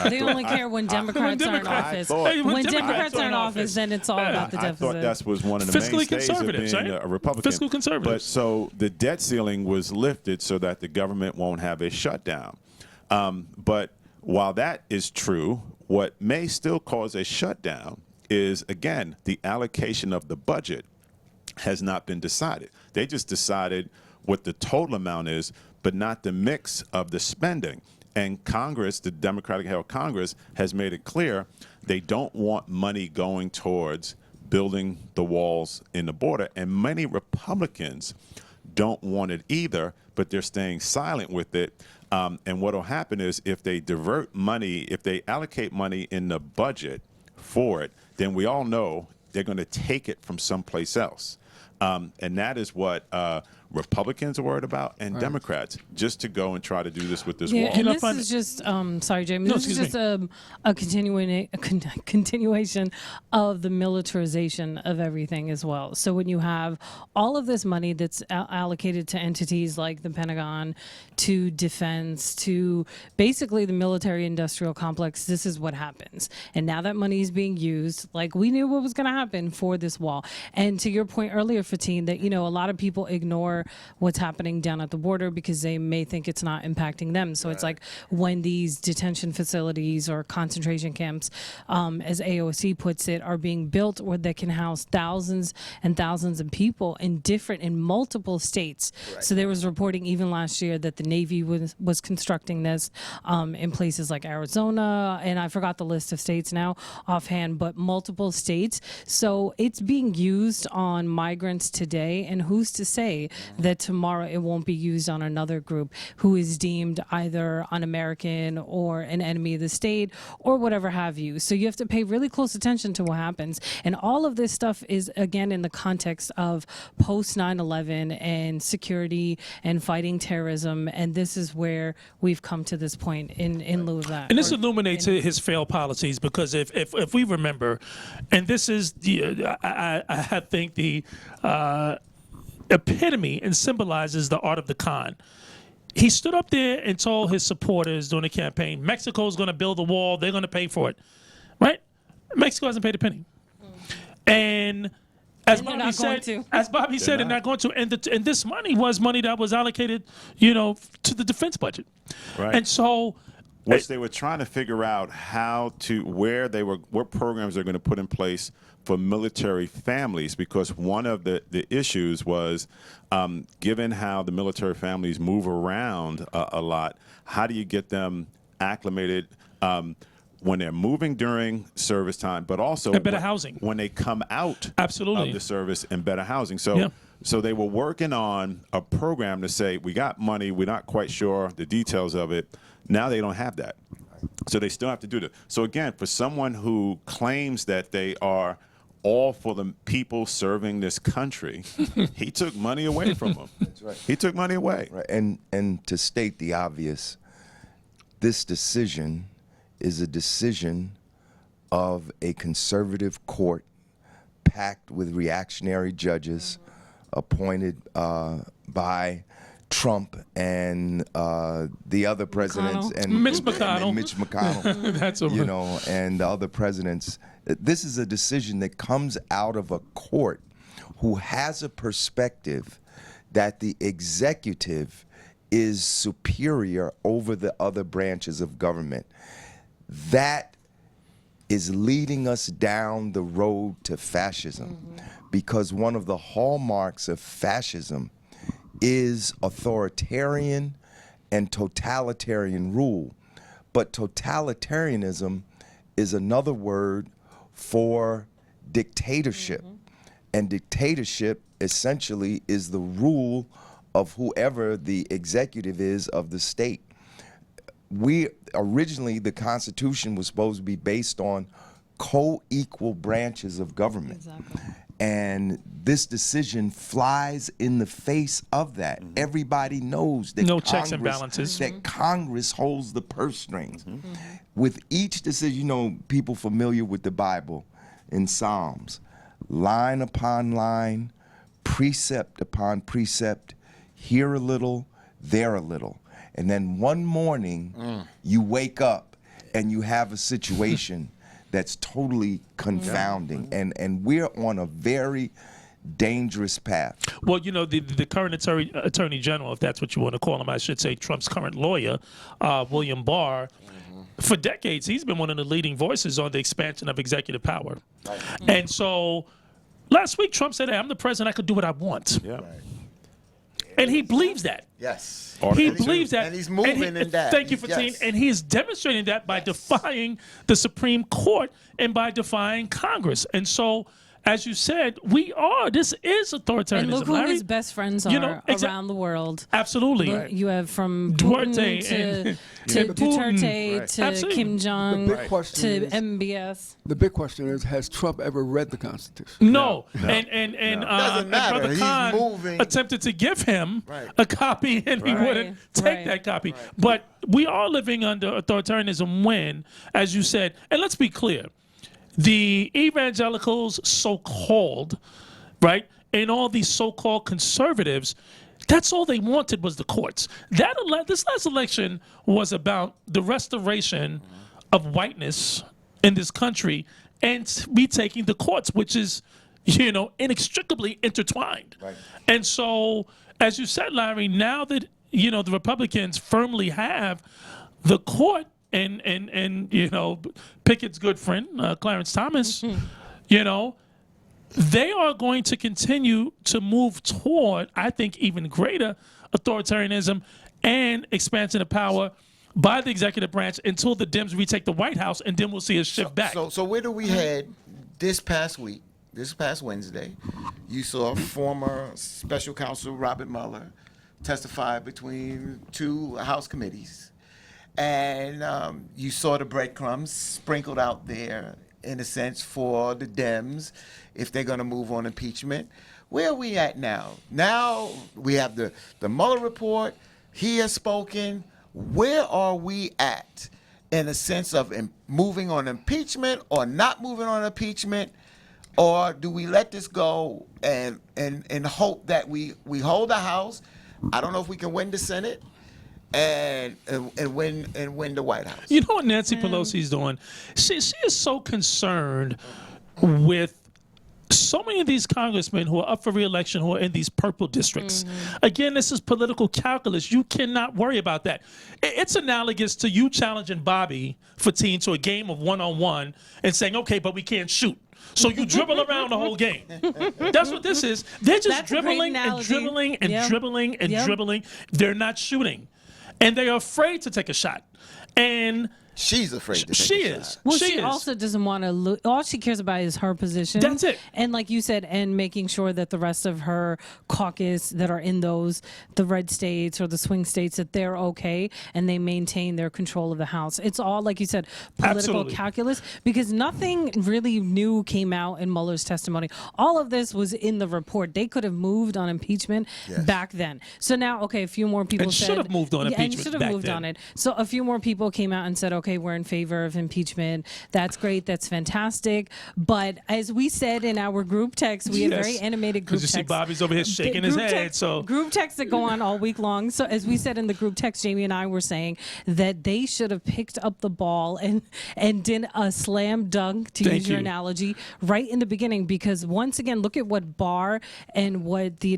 They only care when Democrats are in office. When Democrats are in office, then it's all about the deficit. I thought that was one of the Fiscally mainstays of conservatives, being right? a Republican. Fiscal conservatives. But so the debt ceiling was lifted so that the government won't have a shutdown. But while that is true, what may still cause a shutdown is, again, the allocation of the budget has not been decided. They just decided what the total amount is, but not the mix of the spending. And Congress, the Democratic held Congress, has made it clear they don't want money going towards building the walls in the border. And many Republicans don't want it either, but they're staying silent with it. And what will happen is if they divert money, if they allocate money in the budget for it, then we all know they're going to take it from someplace else. And that is what Republicans are worried about and Democrats, just to go and try to do this with this wall. And this is just, sorry, Jamie, this is just a continuation of the militarization of everything as well. So when you have all of this money that's allocated to entities like the Pentagon, to defense, to basically the military-industrial complex, this is what happens. And now that money is being used, like we knew what was going to happen for this wall. And to your point earlier, Fatine, that, a lot of people ignore what's happening down at the border because they may think it's not impacting them. So it's like when these detention facilities or concentration camps, as AOC puts it, are being built where they can house thousands and thousands of people in multiple states. Right. So there was reporting even last year that the Navy was constructing this in places like Arizona, and I forgot the list of states now offhand, but multiple states. So it's being used on migrants today, and who's to say that tomorrow it won't be used on another group who is deemed either un-American or an enemy of the state or whatever have you. So you have to pay really close attention to what happens. And all of this stuff is, again, in the context of post 9/11 and security and fighting terrorism. And this is where we've come to this point in lieu of that. And this illuminates his failed policies, because if we remember, and this is I think the epitome and symbolizes the art of the con. He stood up there and told his supporters during the campaign, Mexico's going to build a wall, they're going to pay for it, right? Mexico hasn't paid a penny. And as Bobby said, they're not going to. And this money was money that was allocated, to the defense budget. Right. And so which they were trying to figure out what programs they're going to put in place for military families, because one of the issues was, given how the military families move around a lot, how do you get them acclimated when they're moving during service time, but also And better housing. when they come out Absolutely. of the service, and better housing. So, Yeah. so they were working on a program to say, we got money, we're not quite sure the details of it. Now they don't have that. So they still have to do that. So again, for someone who claims that they are all for the people serving this country, he took money away from them. That's right. He took money away. Right. And to state the obvious, this decision is a decision of a conservative court packed with reactionary judges appointed by Trump and the other presidents McConnell. and Mitch McConnell. and Mitch McConnell. That's a, You know, and the other presidents. This is a decision that comes out of a court who has a perspective that the executive is superior over the other branches of government. That is leading us down the road to fascism, because one of the hallmarks of fascism is authoritarian and totalitarian rule. But totalitarianism is another word for dictatorship. And dictatorship essentially is the rule of whoever the executive is of the state. Originally, the Constitution was supposed to be based on co-equal branches of government. Exactly. And this decision flies in the face of that. Everybody knows that No checks and balances. that Congress holds the purse strings. With each decision, you know, people familiar with the Bible in Psalms, line upon line, precept upon precept, here a little, there a little. And then one morning, you wake up and you have a situation that's totally confounding. And we're on a very dangerous path. well, you know, the current attorney general, if that's what you want to call him, I should say Trump's current lawyer, William Barr, for decades, he's been one of the leading voices on the expansion of executive power. And so last week, Trump said, hey, I'm the president, I could do what I want. Yeah. And he believes that. Yes. He And believes that. And he's moving in that. Thank you, Fatine. Yes. And he is demonstrating that by defying the Supreme Court and by defying Congress. And so, as you said, this is authoritarianism. And look who Larry. his best friends are You know, around the world. Absolutely. You have from Duarte Putin and- to and Putin. Duterte Right. to Absolutely. Kim Jong The big question to is- MBS. The big question is, has Trump ever read the Constitution? No. No. And Doesn't matter. Brother He's Khan moving. attempted to give him Right. a copy, and he Right. wouldn't take Right. that copy. But we are living under authoritarianism when, as you said, and let's be clear, the evangelicals, so-called, right, and all these so-called conservatives, that's all they wanted was the courts. This last election was about the restoration of whiteness in this country and retaking the courts, which is, you know, inextricably intertwined. Right. And so, as you said, Larry, now that, you know, the Republicans firmly have the court and you know, Pickett's good friend, Clarence Thomas, you know, they are going to continue to move toward, I think, even greater authoritarianism and expansion of power by the executive branch until the Dems retake the White House, and then we'll see a shift back. So where do we head this past week, this past Wednesday? You saw former special counsel Robert Mueller testify between two House committees. And you saw the breadcrumbs sprinkled out there, in a sense, for the Dems if they're going to move on impeachment. Where are we at now? Now we have the Mueller report. He has spoken. Where are we at in a sense of moving on impeachment or not moving on impeachment? Or do we let this go and hope that we hold the House? I don't know if we can win the Senate. And win the White House. You know what Nancy Pelosi's doing? She is so concerned with so many of these congressmen who are up for re-election who are in these purple districts. Again, this is political calculus. You cannot worry about that. It's analogous to you challenging Bobby Fatine to a game of one-on-one and saying, okay, but we can't shoot. So you dribble around the whole game. That's what this is. They're just That's a great dribbling and analogy. dribbling and Yep. dribbling and Yep. dribbling. They're not shooting. And they're afraid to take a shot. And She's afraid to take she a is. shot. Well, she she is. also doesn't want to. All she cares about is her position. That's it. And like you said, and making sure that the rest of her caucus that are in the red states or the swing states, that they're okay and they maintain their control of the House. It's all, like you said, political Absolutely. calculus, because nothing really new came out in Mueller's testimony. All of this was in the report. They could have moved on impeachment back then. So now, okay, a few more people And said, should have moved on Yeah, and impeachment should have back moved then. on it. So a few more people came out and said, okay, we're in favor of impeachment. That's great. That's fantastic. But as we said in our group text, we have Yes. very animated group Because you text. see Bobby's over here shaking his Group head. text- So group texts that go on all week long. So as we said in the group text, Jamie and I were saying that they should have picked up the ball and did a slam dunk, to Thank use your you. analogy, right in the beginning. Because once again, look at what Barr and what the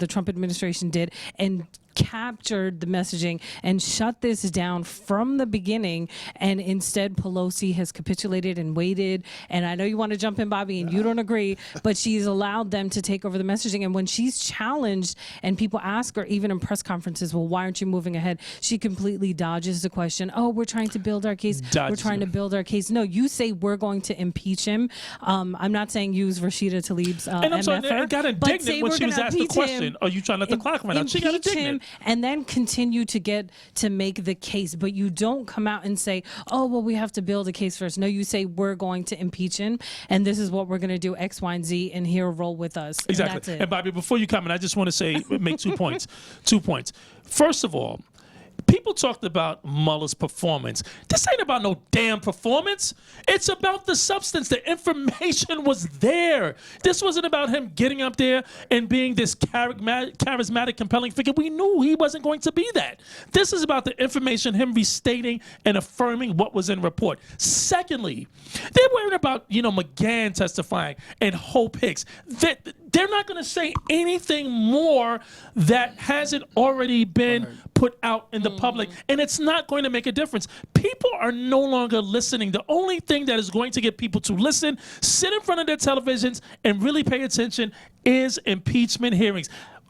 Trump administration did, and captured the messaging and shut this down from the beginning. And instead, Pelosi has capitulated and waited. And I know you want to jump in, Bobby, and you don't agree, but she's allowed them to take over the messaging. And when she's challenged and people ask her, even in press conferences, well, why aren't you moving ahead? She completely dodges the question. Oh, we're trying to build our case. We're Dodges trying it. to build our case. No, you say we're going to impeach him. I'm not saying use Rashida Tlaib's and I'm sorry, MFR, I got but indignant say when we're she was gonna asked the impeach him. question, are you trying to let the clock run out? She got Impeach him indignant. and then continue to get to make the case. But you don't come out and say, oh, well, we have to build a case first. No, you say we're going to impeach him, and this is what we're going to do, X, Y, and Z, and here, roll with us. And Exactly. that's it. And Bobby, before you comment, I just want to say, make 2 points. 2 points. First of all, people talked about Mueller's performance. This ain't about no damn performance. It's about the substance. The information was there. This wasn't about him getting up there and being this charismatic, compelling figure. We knew he wasn't going to be that. This is about the information, him restating and affirming what was in report. Secondly, they're worried about, McGahn testifying and Hope Hicks. They're not going to say anything more that hasn't already been put out in the public, and it's not going to make a difference. People are no longer listening. The only thing that is going to get people to listen, sit in front of their televisions, and really pay attention is impeachment hearings.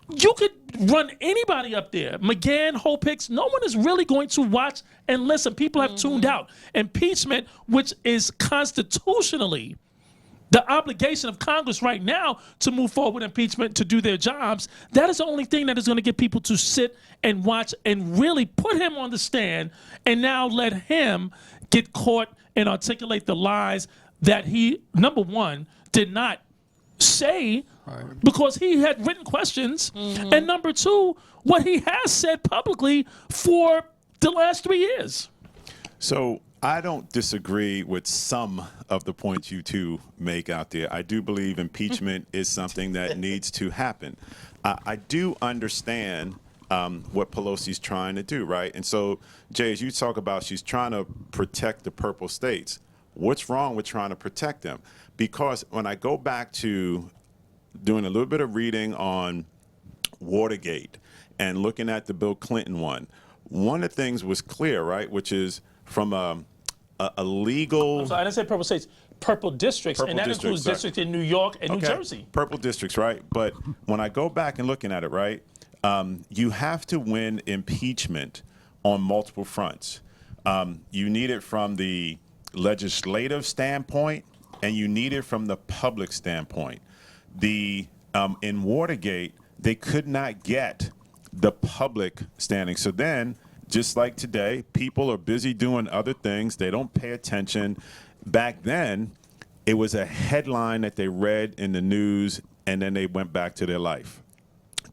You could run anybody up there, McGahn, Hope Hicks. No one is really going to watch and listen. People have tuned out. Impeachment, which is constitutionally the obligation of Congress right now to move forward with impeachment, to do their jobs, that is the only thing that is going to get people to sit and watch and really put him on the stand and now let him get caught and articulate the lies that he, number one, did not say because he had written questions, and number two, what he has said publicly for the last 3 years. So I don't disagree with some of the points you two make out there. I do believe impeachment is something that needs to happen. I do understand what Pelosi's trying to do, right? And so, Jay, as you talk about, she's trying to protect the purple states. What's wrong with trying to protect them? Because when I go back to doing a little bit of reading on Watergate and looking at the Bill Clinton one of the things was clear, right, which is from a legal... So I didn't say purple states, purple districts, Purple and that districts, includes sorry. districts in New York and New Jersey. Purple districts, right? But when I go back and looking at it, right, you have to win impeachment on multiple fronts. You need it from the legislative standpoint, and you need it from the public standpoint. In Watergate, they could not get the public standing. So then, just like today, people are busy doing other things. They don't pay attention. Back then, it was a headline that they read in the news, and then they went back to their life.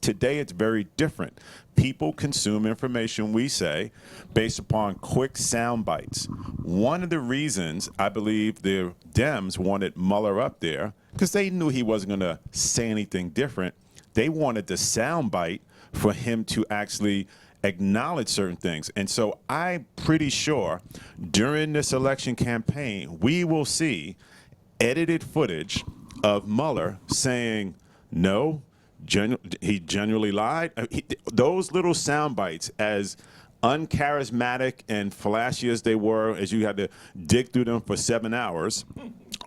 Today, it's very different. People consume information, we say, based upon quick sound bites. One of the reasons I believe the Dems wanted Mueller up there, because they knew he wasn't going to say anything different, they wanted the sound bite for him to actually acknowledge certain things. And so I'm pretty sure during this election campaign, we will see edited footage of Mueller saying, no, he genuinely lied. Those little sound bites, as uncharismatic and flashy as they were, as you had to dig through them for 7 hours,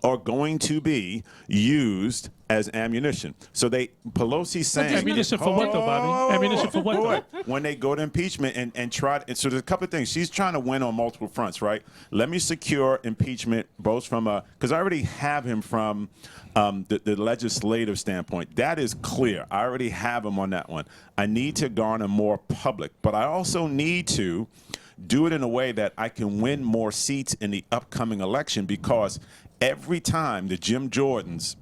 are going to be used as ammunition. So Pelosi saying Ammunition for what though, Bobby? Ammunition for what though? when they go to impeachment and try. And so there's a couple of things. She's trying to win on multiple fronts, right? Let me secure impeachment both from because I already have him from the legislative standpoint. That is clear. I already have him on that one. I need to garner more public, but I also need to do it in a way that I can win more seats in the upcoming election, because every time the Jim Jordans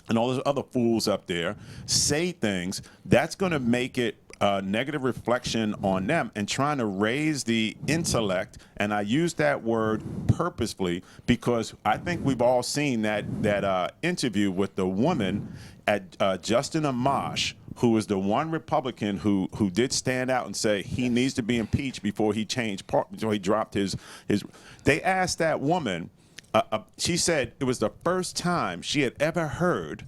and all those other fools up there say things, that's going to make it a negative reflection on them and trying to raise the intellect. And I use that word purposefully because I think we've all seen that interview with the woman at Justin Amash, who is the one Republican who did stand out and say he needs to be impeached before he before he dropped his. They asked that woman. She said it was the first time she had ever heard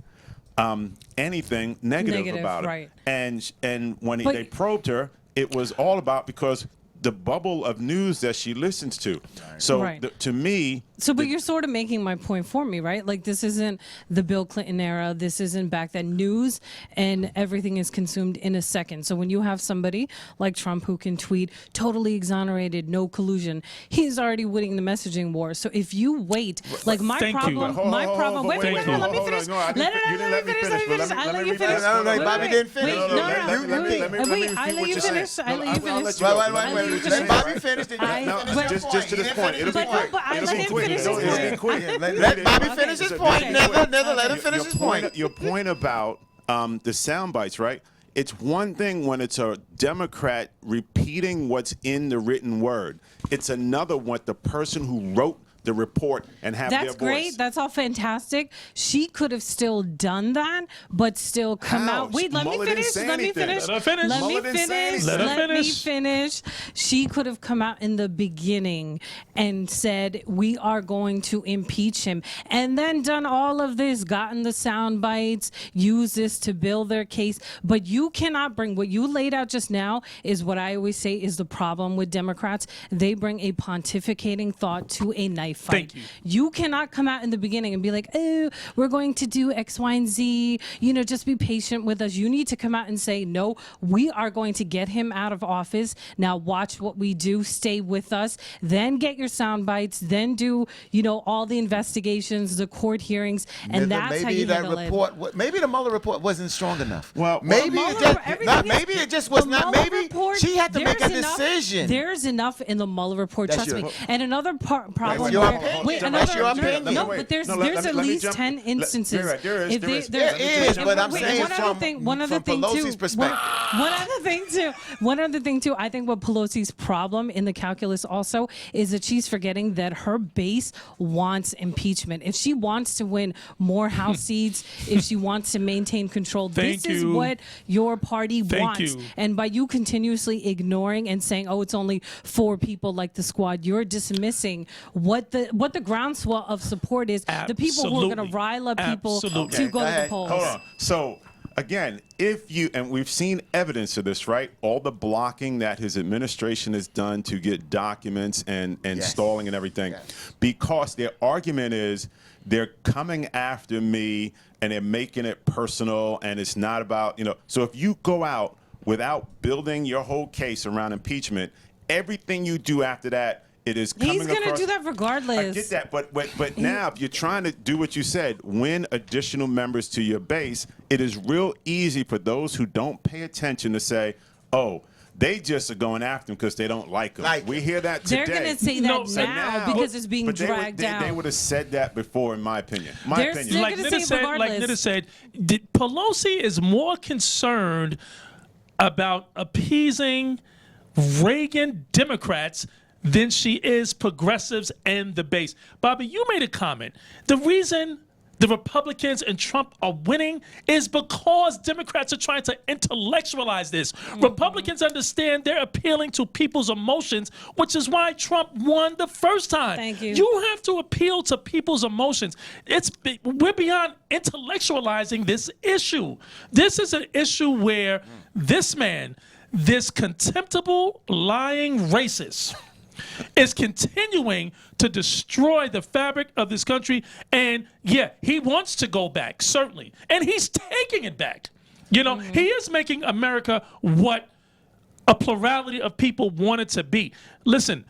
anything negative about it. Right. And when they probed her, it was all about because the bubble of news that she listens to. So Right. to me. So, but you're sort of making my point for me, right? Like, this isn't the Bill Clinton era. This isn't back then. News and everything is consumed in a second. So when you have somebody like Trump who can tweet, totally exonerated, no collusion, he's already winning the messaging war. So if you wait, like my Thank you. problem, wait, let me finish. Let me finish. I let you finish. No, Bobby didn't finish. Wait, I let you finish. I let you finish. Wait. Let Bobby finish. Just to this point. It'll be quick. I It'll let be him quick. finish his It'll be point. quick. Let Bobby finish his point. Never let him finish his point. Your point about the sound bites, right? It's one thing when it's a Democrat repeating what's in the written word. It's another what the person who wrote the report and have their voice. That's great. That's all fantastic. She could have still done that, but still come How? out. Wait, let me Mueller didn't finish. say Let me anything. finish. Let her finish. Let me Mueller didn't say finish. anything. Let her Let me finish. finish. She could have come out in the beginning and said, we are going to impeach him, and then done all of this, gotten the sound bites, use this to build their case. But you cannot bring what you laid out just now is what I always say is the problem with Democrats. They bring a pontificating thought to a knife fight. Thank you. You cannot come out in the beginning and be like, oh, we're going to do X, Y, and Z. Just be patient with us. You need to come out and say, no, we are going to get him out of office. Now watch what we do. Stay with us. Then get your sound bites. Then do, all the investigations, the court hearings, and that's how you handle it. Maybe the Mueller report wasn't strong enough. Well, maybe Maybe it just was not. Maybe she had to make a there's enough- decision. There's enough in the Mueller report, That's trust me. your- And another problem. your where- opinion. wait, That's your another- opinion. No, Wait. but there's No, let at me least jump- 10 instances. There is. There is, but I'm saying one other thing. One other from thing Pelosi's too. perspective. One other thing too. I think what Pelosi's problem in the calculus also is that she's forgetting that her base wants impeachment. If she wants to win more House seats, if she wants to maintain control, this is what your party wants. you. And by you continuously ignoring and saying, "Oh, it's only 4 people like the squad," you're dismissing what the groundswell of support is. The people who are going to Absolutely. rile up people Absolutely. to go to the ahead. polls. Hold on. So again, and we've seen evidence of this, right? All the blocking that his administration has done to get documents and Yes. stalling and everything, Yes. because their argument is they're coming after me and they're making it personal and it's not about, so if you go out without building your whole case around impeachment, everything you do after that, it is coming He's going to across- do that regardless. I get that, but now if you're trying to do what you said, win additional members to your base, it is real easy for those who don't pay attention to say, oh, they just are going after him because they don't like him. Like We hear that today. They're going to say that now because it's being but dragged they out. would have said that before, in my opinion. They're Like gonna Nita say said, regardless. Pelosi is more concerned about appeasing Reagan Democrats than she is progressives and the base. Bobby, you made a comment. The reason the Republicans and Trump are winning is because Democrats are trying to intellectualize this. Republicans understand they're appealing to people's emotions, which is why Trump won the first time. Thank you. You have to appeal to people's emotions. We're beyond intellectualizing this issue. This is an issue where this man, this contemptible, lying racist, is continuing to destroy the fabric of this country. And yeah, he wants to go back, certainly. And he's taking it back. You know, he is making America what a plurality of people want it to be. Listen,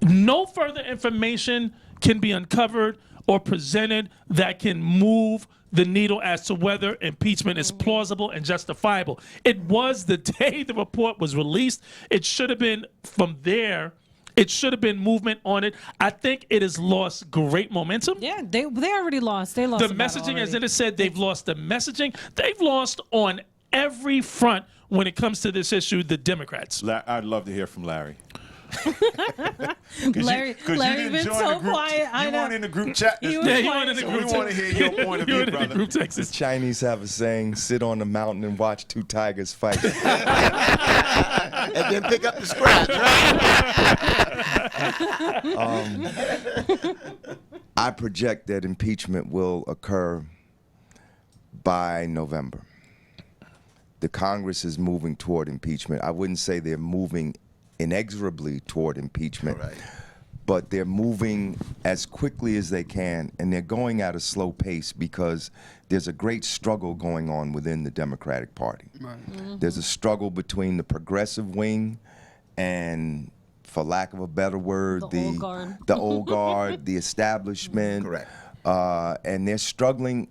no further information can be uncovered or presented that can move the needle as to whether impeachment is plausible and justifiable. It was the day the report was released. It should have been from there. It should have been movement on it. I think it has lost great momentum. Yeah, they already lost. They lost The messaging, as already. it said, they've lost the messaging. They've lost on every front when it comes to this issue, the Democrats. I'd love to hear from Larry. Larry been so quiet. I You know. weren't in the group chat. He this was day. you weren't in the So group we want to hear your point of You view, in the brother. group text. Chinese have a saying, sit on the mountain and watch two tigers fight. And then pick up the scratch, right? I project that impeachment will occur by November. The Congress is moving toward impeachment. I wouldn't say they're moving inexorably toward impeachment, Right. but they're moving as quickly as they can, and they're going at a slow pace because there's a great struggle going on within the Democratic Party. There's a struggle between the progressive wing and, for lack of a better word, The old guard. the old guard, the establishment. Correct. And they're struggling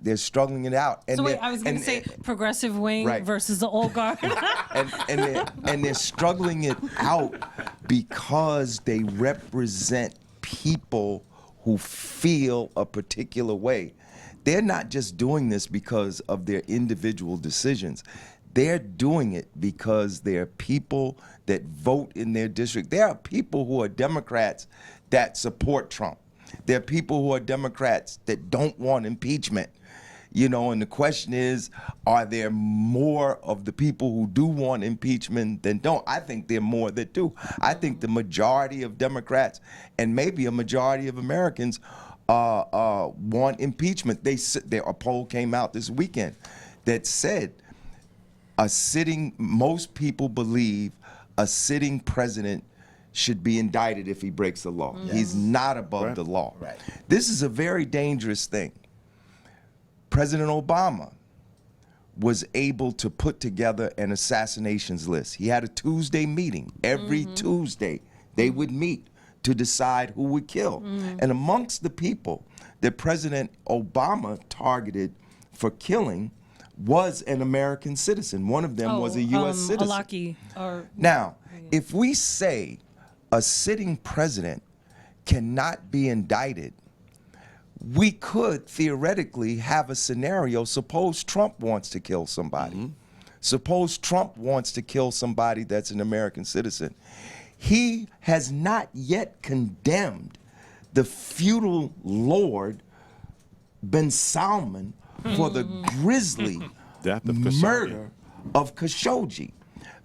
it out. And So wait, they're- I was going to and- say progressive wing Right. versus the old guard. and they're struggling it out because they represent people who feel a particular way. They're not just doing this because of their individual decisions. They're doing it because there are people that vote in their district. There are people who are Democrats that support Trump. There are people who are Democrats that don't want impeachment. You know, and the question is, are there more of the people who do want impeachment than don't? I think there are more that do. I think the majority of Democrats and maybe a majority of Americans want impeachment. A poll came out this weekend that said most people believe a sitting president should be indicted if he breaks the law. He's not above the law. Right. This is a very dangerous thing. President Obama was able to put together an assassinations list. He had a Tuesday meeting. Every Tuesday, they would meet to decide who would kill. And amongst the people that President Obama targeted for killing was an American citizen. One of them was a U.S. citizen. Alaki, or Now, if we say a sitting president cannot be indicted, we could theoretically have a scenario. Suppose Trump wants to kill somebody. Suppose Trump wants to kill somebody that's an American citizen. He has not yet condemned the feudal lord Ben Salman for the grisly Death of Khashoggi. murder of Khashoggi.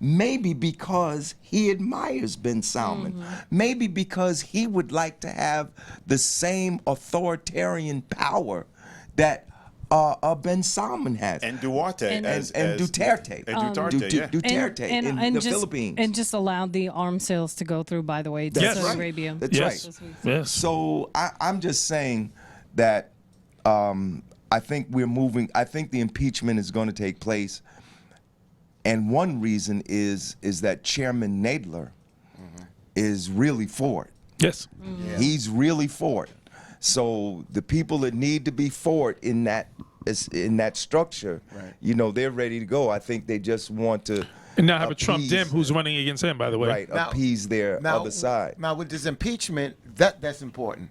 Maybe because he admires Ben Salman. Maybe because he would like to have the same authoritarian power that Ben Salman has. And Duarte. And- as Duterte. And Duterte, yeah. Duterte in the just, Philippines. and just allowed the arms sales to go through. By the way, to Yes. Saudi Right. Arabia. That's Yes. right. Yes. So I'm just saying that I think we're moving. I think the impeachment is going to take place, and one reason is that Chairman Nadler is really for it. Yes. He's really for it. So the people that need to be for it in that structure, Right. you know, they're ready to go. I think they just want to And now have a Trump appease- dim who's running against him, by the way. right appease their other side. Now, with this impeachment, that's important.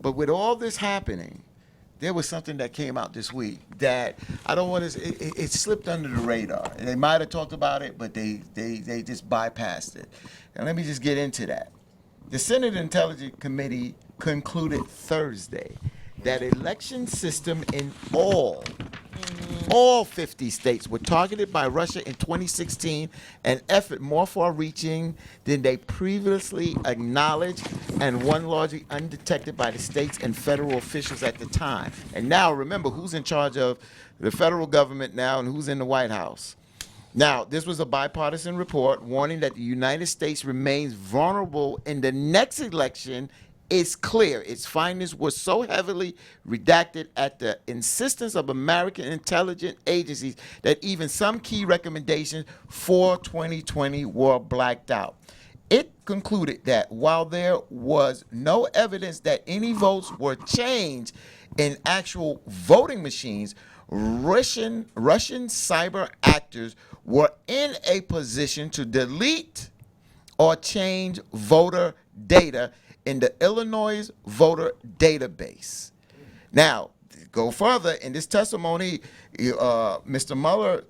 But with all this happening, there was something that came out this week that I don't want to. It slipped under the radar. And they might have talked about it, but they just bypassed it. And let me just get into that. The Senate Intelligence Committee concluded Thursday that election system in all 50 states were targeted by Russia in 2016, an effort more far-reaching than they previously acknowledged and one largely undetected by the states and federal officials at the time. And now remember who's in charge of the federal government now and who's in the White House. Now, this was a bipartisan report warning that the United States remains vulnerable in the next election. It's clear its findings were so heavily redacted at the insistence of American intelligence agencies that even some key recommendations for 2020 were blacked out. It concluded that while there was no evidence that any votes were changed in actual voting machines, Russian cyber actors were in a position to delete or change voter data in the Illinois voter database. Now, go further. In this testimony, Mr. Mueller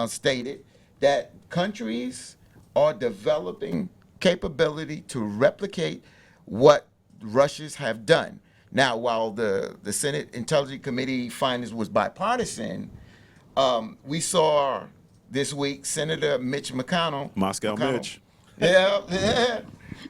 stated that countries are developing capability to replicate what Russians have done. Now, while the Senate Intelligence Committee findings was bipartisan, we saw this week Senator Mitch McConnell. Mitch. Yeah.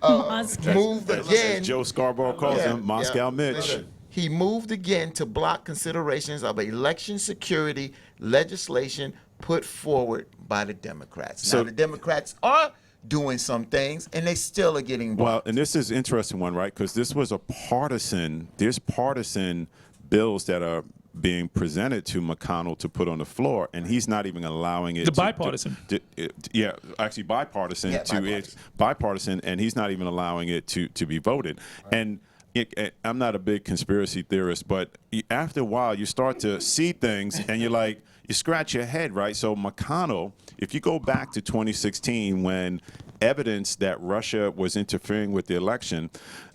Moved again. As Joe Scarborough calls him, Moscow Mitch. He moved again to block considerations of election security legislation put forward by the Democrats. So now, the Democrats are doing some things, and they still are getting blocked. Well, and this is an interesting one, right? Because this was there's partisan bills that are being presented to McConnell to put on the floor, and he's not even allowing it. Bipartisan. Actually bipartisan. Yeah, bipartisan, and he's not even allowing it to be voted. Right. And I'm not a big conspiracy theorist, but after a while, you start to see things, and you're like, you scratch your head, right? So McConnell, if you go back to 2016, when evidence that Russia was interfering with the election,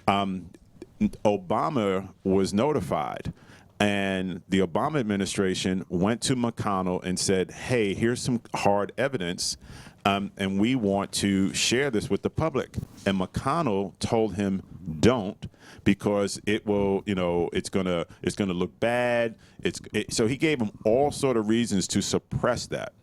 Obama was notified. And the Obama administration went to McConnell and said, hey, here's some hard evidence, and we want to share this with the public. And McConnell told him, don't, because it will, it's gonna look bad. So he gave him all sort of reasons to suppress that.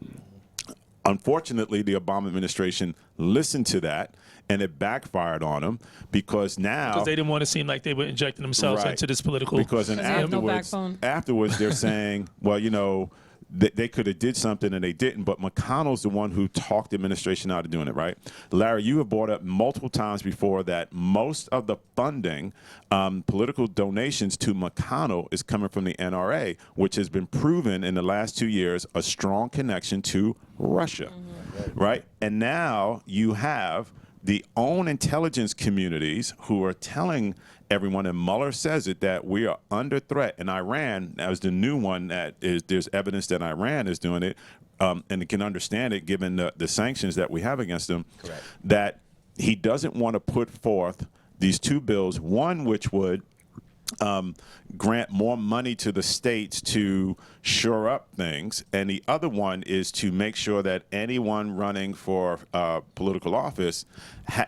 Unfortunately, the Obama administration listened to that, and it backfired on them because now they didn't want to seem like they were injecting themselves into this political. Because afterwards they're saying, well, they could have did something and they didn't, but McConnell's the one who talked the administration out of doing it, right? Larry, you have brought up multiple times before that most of the funding, political donations to McConnell is coming from the NRA, which has been proven in the last 2 years a strong connection to Russia, right? And now you have the own intelligence communities who are telling everyone, and Mueller says it, that we are under threat. And Iran, that was the new one, that is, there's evidence that Iran is doing it, and it can understand it given the sanctions that we have against them. Correct. That he doesn't want to put forth these two bills, one which would grant more money to the states to shore up things, and the other one is to make sure that anyone running for political office,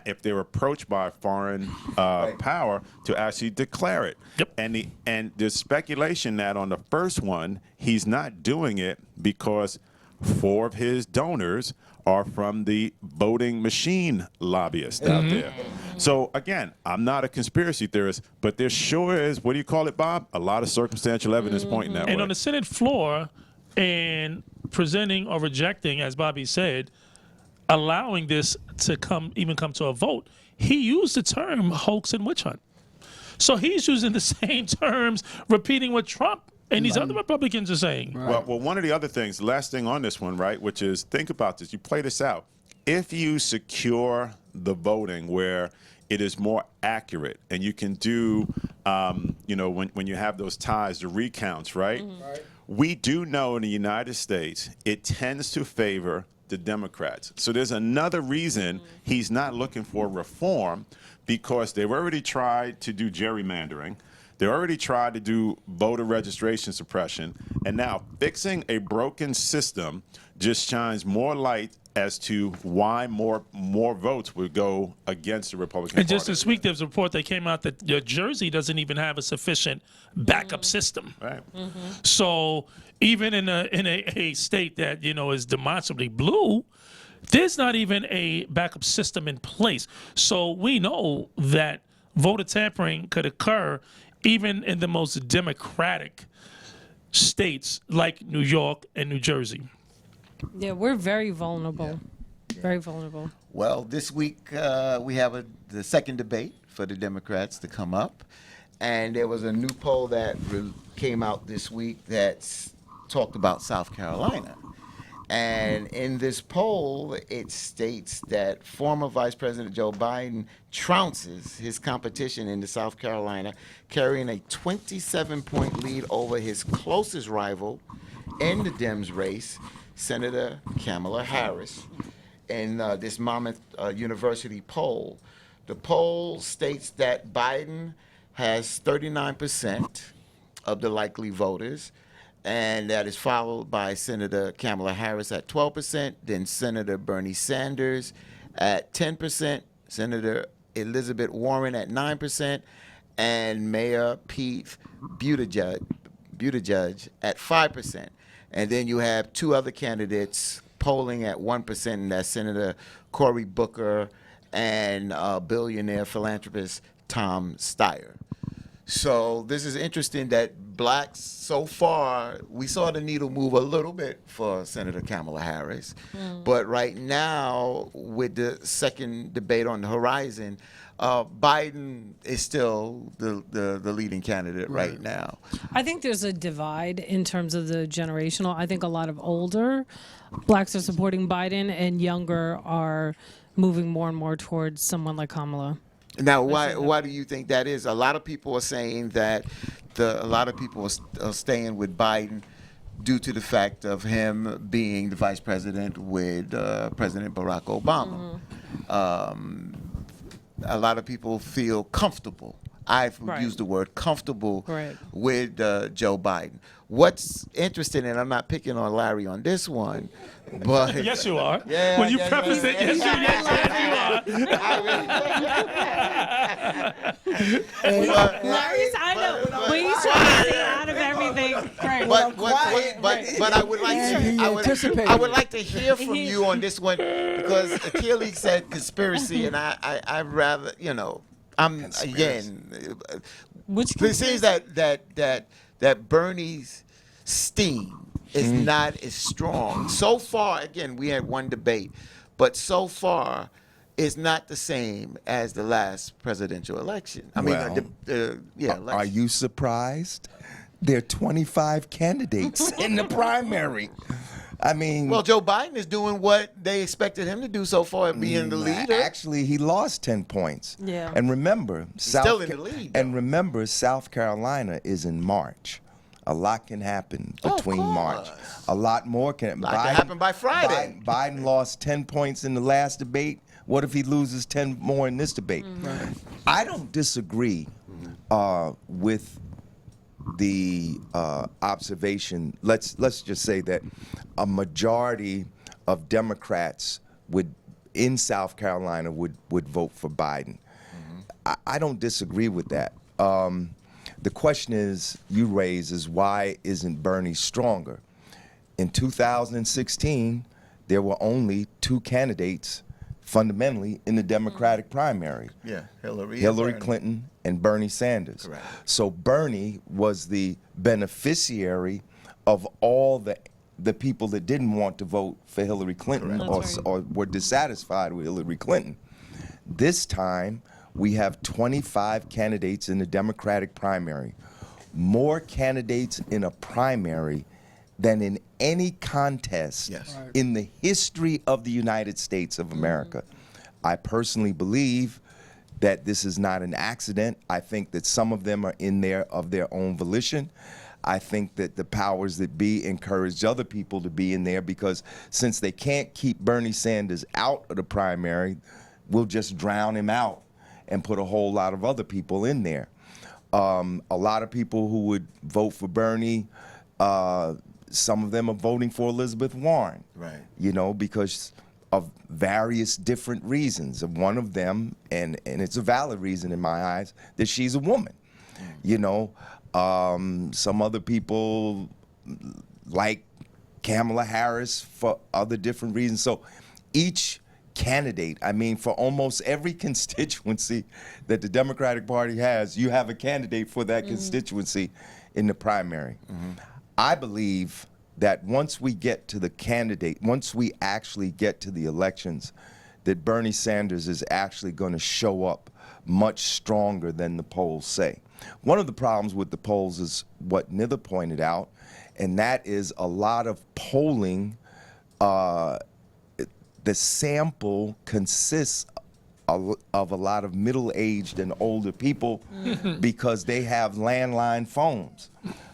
if they're approached by a foreign power, to actually declare it. Yep. And there's speculation that on the first one, he's not doing it because 4 of his donors are from the voting machine lobbyists out there. So again, I'm not a conspiracy theorist, but there sure is, what do you call it, Bob? A lot of circumstantial evidence pointing that way. And on the Senate floor, and presenting or rejecting, as Bobby said, allowing this to come to a vote, he used the term hoax and witch hunt. So he's using the same terms, repeating what Trump and these other Republicans are saying. Right. Well, one of the other things, the last thing on this one, right, which is, think about this. You play this out. If you secure the voting where it is more accurate and you can do, when you have those ties, the recounts, right? Right. We do know in the United States, it tends to favor the Democrats. So there's another reason he's not looking for reform, because they've already tried to do gerrymandering. They already tried to do voter registration suppression. And now fixing a broken system just shines more light as to why more votes would go against the Republican And just Party. this week, there's a report that came out that New Jersey doesn't even have a sufficient backup system. Right. So even in a state that is demonstrably blue, there's not even a backup system in place. So we know that voter tampering could occur even in the most democratic states like New York and New Jersey. Yeah, we're very vulnerable. Very vulnerable. Well, this week we have the second debate for the Democrats to come up. And there was a new poll that came out this week that talked about South Carolina. And in this poll, it states that former Vice President Joe Biden trounces his competition in the South Carolina, carrying a 27-point lead over his closest rival in the Dems race, Senator Kamala Harris. In this Monmouth University poll, the poll states that Biden has 39% of the likely voters, and that is followed by Senator Kamala Harris at 12%, then Senator Bernie Sanders at 10%, Senator Elizabeth Warren at 9%, and Mayor Pete Buttigieg at 5%. And then you have two other candidates polling at 1%, and that's Senator Cory Booker and billionaire philanthropist Tom Steyer. So this is interesting that blacks, so far, we saw the needle move a little bit for Senator Kamala Harris. But right now, with the second debate on the horizon, Biden is still the leading candidate right now. I think there's a divide in terms of the generational. I think a lot of older blacks are supporting Biden, and younger are moving more and more towards someone like Kamala. Now, why do you think that is? A lot of people are saying that a lot of people are staying with Biden due to the fact of him being the vice president with President Barack Obama. A lot of people feel comfortable. I've used the word comfortable with Joe Biden. What's interesting, and I'm not picking on Larry on this one, but Yes, you are. Yeah, when you yeah, preface yeah, it, yeah, yes, you are. Larry's, I know, but he's trying to stay out of everything. Right. But I would like I would like to hear from you on this one, because Achilles said conspiracy, and I'd rather I'm again. It seems that Bernie's steam is not as strong so far. Again, we had one debate, but so far, it's not the same as the last presidential election. I mean, election. Are you surprised? There are 25 candidates in the primary. I mean, well, Joe Biden is doing what they expected him to do so far, being the leader. Actually, he lost 10 points. Yeah. And remember, still in the lead, though. And remember, South Carolina is in March. A lot can happen between March. A lot more can happen by Friday. Biden lost 10 points in the last debate. What if he loses 10 more in this debate? I don't disagree with the observation. Let's just say that a majority of Democrats in South Carolina would vote for Biden. I don't disagree with that. The question you raise is, why isn't Bernie stronger? In 2016, there were only two candidates fundamentally in the Democratic primary. Yeah, Hillary Clinton and Bernie Sanders. Correct. So Bernie was the beneficiary of all the people that didn't want to vote for Hillary Clinton or were dissatisfied with Hillary Clinton. This time, we have 25 candidates in the Democratic primary. More candidates in a primary than in any contest in the history of the United States of America. I personally believe that this is not an accident. I think that some of them are in there of their own volition. I think that the powers that be encouraged other people to be in there, because since they can't keep Bernie Sanders out of the primary, we'll just drown him out and put a whole lot of other people in there. A lot of people who would vote for Bernie some of them are voting for Elizabeth Warren. Right. You know, because of various different reasons. One of them, and it's a valid reason in my eyes, that she's a woman. You know, some other people like Kamala Harris for other different reasons. So each candidate, I mean, for almost every constituency that the Democratic Party has, you have a candidate for that constituency in the primary. I believe that once we get to the candidate, once we actually get to the elections, that Bernie Sanders is actually going to show up much stronger than the polls say. One of the problems with the polls is what Nither pointed out, and that is a lot of polling, the sample consists of a lot of middle-aged and older people because they have landline phones.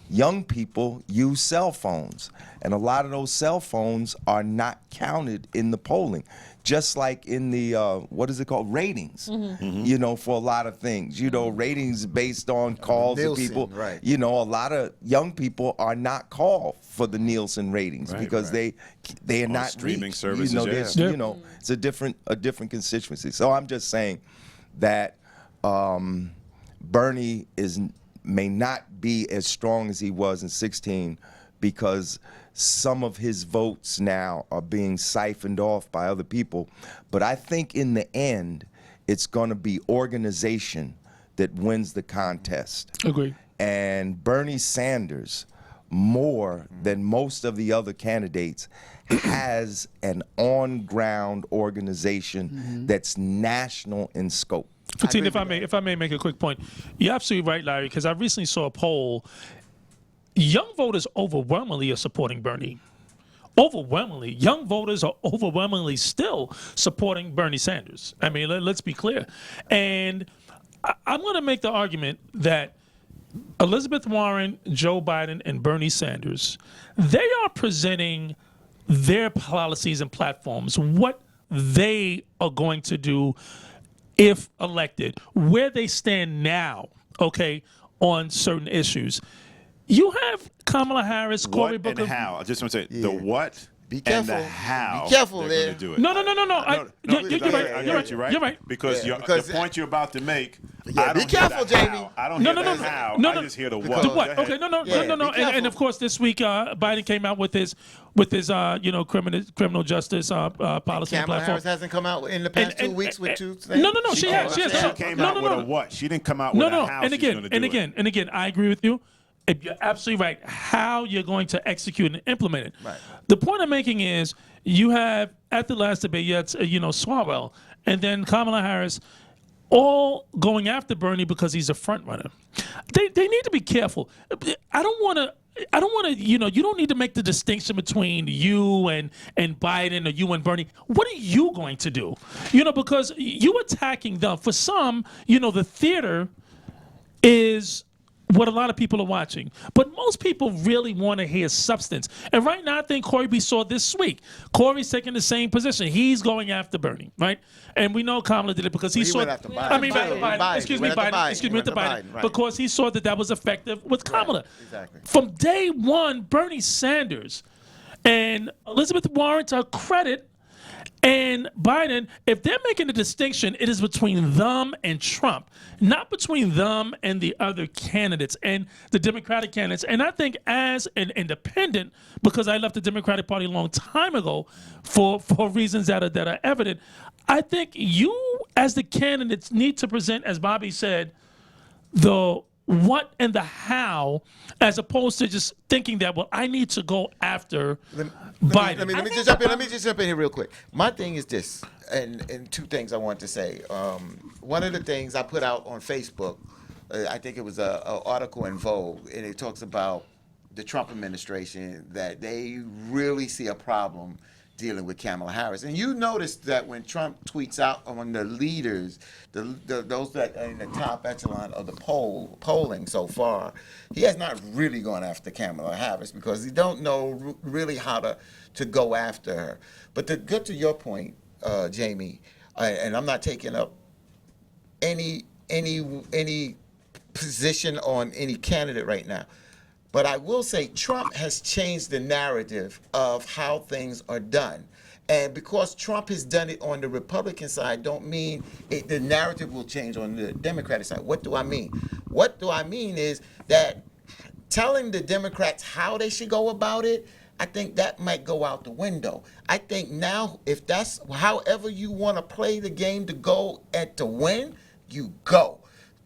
Young people use cell phones, and a lot of those cell phones are not counted in the polling, just like in the, what is it called, ratings, you know, for a lot of things. You know, ratings based on calls of Nielsen, people. right. You know, a lot of young people are not called for the Nielsen ratings because they are On not streaming reached. services, You know, yeah. there's, you know, it's a different constituency. So I'm just saying that Bernie may not be as strong as he was in 16 because some of his votes now are being siphoned off by other people. But I think in the end, it's going to be organization that wins the contest. Agree. And Bernie Sanders, more than most of the other candidates, has an on-ground organization that's national in scope. Fatina, if I may make a quick point, you're absolutely right, Larry, because I recently saw a poll. Young voters overwhelmingly are supporting Bernie. Overwhelmingly, young voters are overwhelmingly still supporting Bernie Sanders. I mean, let's be clear. And I'm going to make the argument that Elizabeth Warren, Joe Biden, and Bernie Sanders, they are presenting their policies and platforms, what they are going to do if elected, where they stand now, okay, on certain issues. You have Kamala Harris, Cory What Booker. and how? I just want to say the what Be and careful. the how Be careful, they're man. going to do it. No. You're because right. I You're got you right. You're right. Because, Yeah, the because- point you're about to make, Yeah, I be don't hear careful, the Jamie. how. I don't No, hear no, the no, how. no, I no. just hear the Because- what. The what? Go ahead. Okay, no. Yeah, be And of careful. course, this week Biden came out with his criminal justice policy and Kamala platform. Harris hasn't come out in the past 2 weeks with two things. No, she has. She came out with a what? She didn't come out with a how And she's going again, to do it. and again, I agree with you. If you're absolutely right, how you're going to execute and implement it. Right. The point I'm making is you have, at the last debate, you had, Swalwell, and then Kamala Harris, all going after Bernie because he's a front runner. They need to be careful. I don't want to, you don't need to make the distinction between you and Biden or you and Bernie. What are you going to do? Because you attacking them. For some, the theater is what a lot of people are watching. But most people really want to hear substance. And right now, I think Cory, we saw this week. Cory's taking the same position. He's going after Bernie, right? And we know Kamala did it because he saw. went after Biden. I mean, Biden. excuse He me, went after Biden. Biden. Excuse He me, went to after Biden. Biden, right. Because he saw that was effective with Kamala. exactly. From day one, Bernie Sanders and Elizabeth Warren, to her credit, and Biden, if they're making a distinction, it is between them and Trump, not between them and the other candidates and the Democratic candidates. And I think as an independent, because I left the Democratic Party a long time ago for reasons that are evident, I think you as the candidates need to present, as Bobby said, the what and the how, as opposed to just thinking that, well, I need to go after Biden. Let me just jump in. Let me just jump in here real quick. My thing is this, and two things I want to say. One of the things I put out on Facebook, I think it was a article in Vogue, and it talks about the Trump administration, that they really see a problem dealing with Kamala Harris. And you notice that when Trump tweets out on the leaders, those that are in the top echelon of the polling so far, he has not really gone after Kamala Harris because he don't know really how to go after her. But to get to your point, Jamie, and I'm not taking up any position on any candidate right now. But I will say Trump has changed the narrative of how things are done. And because Trump has done it on the Republican side, don't mean the narrative will change on the Democratic side. What do I mean? What do I mean is that telling the Democrats how they should go about it, I think that might go out the window. I think now, if that's however you want to play the game to go and to win, you go.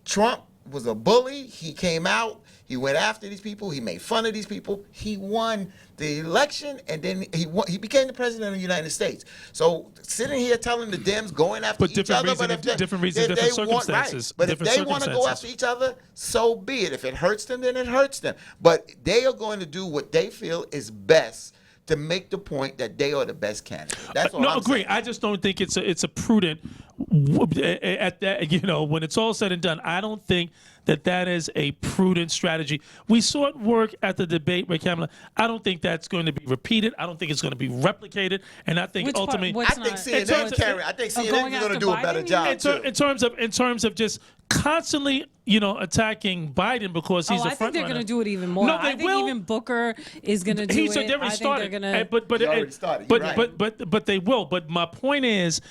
Trump was a bully. He came out. He went after these people. He made fun of these people. He won the election, and then he became the president of the United States. So sitting here telling the Dems going after each other, different reasons, different circumstances. But if they want to go after each other, so be it. If it hurts them, then it hurts them. But they are going to do what they feel is best to make the point that they are the best candidate. That's all I'm agree. saying. I just don't think it's a prudent at that. When it's all said and done, I don't think that is a prudent strategy. We saw it work at the debate with Kamala. I don't think that's going to be repeated. I don't think it's going to be replicated. And I think ultimately, I think CNN's going to do a better job too. In terms of just constantly, attacking Biden because he's a front runner. I think they're going to do it even more. No, they I think will. even Booker is going to do it. They already started. But But they will. But my point is,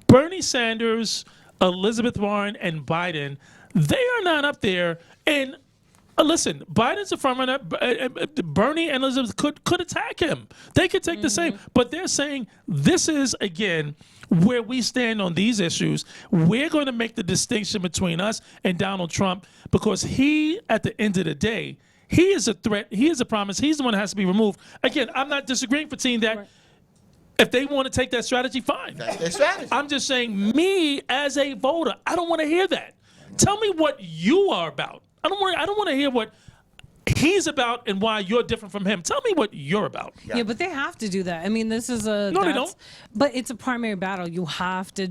Bernie Sanders, Elizabeth Warren, and Biden, they are not up there. And listen, Biden's a front runner. Bernie and Elizabeth could attack him. They could take the same. But they're saying this is, again, where we stand on these issues. We're going to make the distinction between us and Donald Trump because he, at the end of the day, he is a threat. He is a promise. He's the one that has to be removed. Again, I'm not disagreeing for seeing that. Right. If they want to take that strategy, fine. That's their strategy. I'm just saying, me as a voter, I don't want to hear that. Tell me what you are about. I don't want to hear what he's about and why you're different from him. Tell me what you're about. Yeah, but they have to do that. I mean, this is a no, they don't. But it's a primary battle. You have to,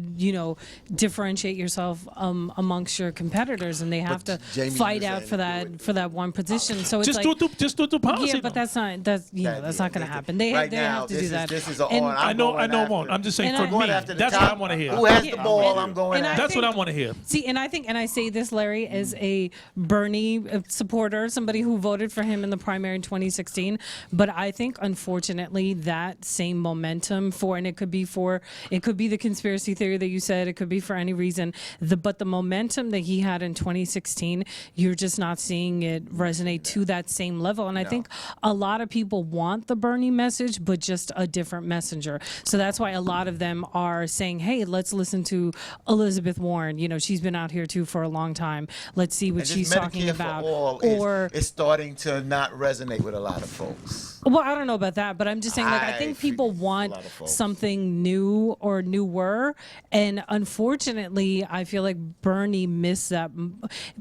differentiate yourself amongst your competitors, and they have to fight out for that one position. So it's just do it through policy. Yeah, but that's not that's not going to happen. They have to do that. This is I know it won't. I'm just saying for me, that's what I want to hear. Who has the ball? I'm going after. That's what I want to hear. See, and I say this, Larry, as a Bernie supporter, somebody who voted for him in the primary in 2016. But I think, unfortunately, that same momentum and it could be the conspiracy theory that you said, it could be for any reason. But the momentum that he had in 2016, you're just not seeing it resonate to that same level. And I think a lot of people want the Bernie message, but just a different messenger. So that's why a lot of them are saying, hey, let's listen to Elizabeth Warren. She's been out here too for a long time. Let's see what she's talking about. Or it's starting to not resonate with a lot of folks. Well, I don't know about that, but I'm just saying, I think people want something new or newer, and unfortunately, I feel like Bernie missed that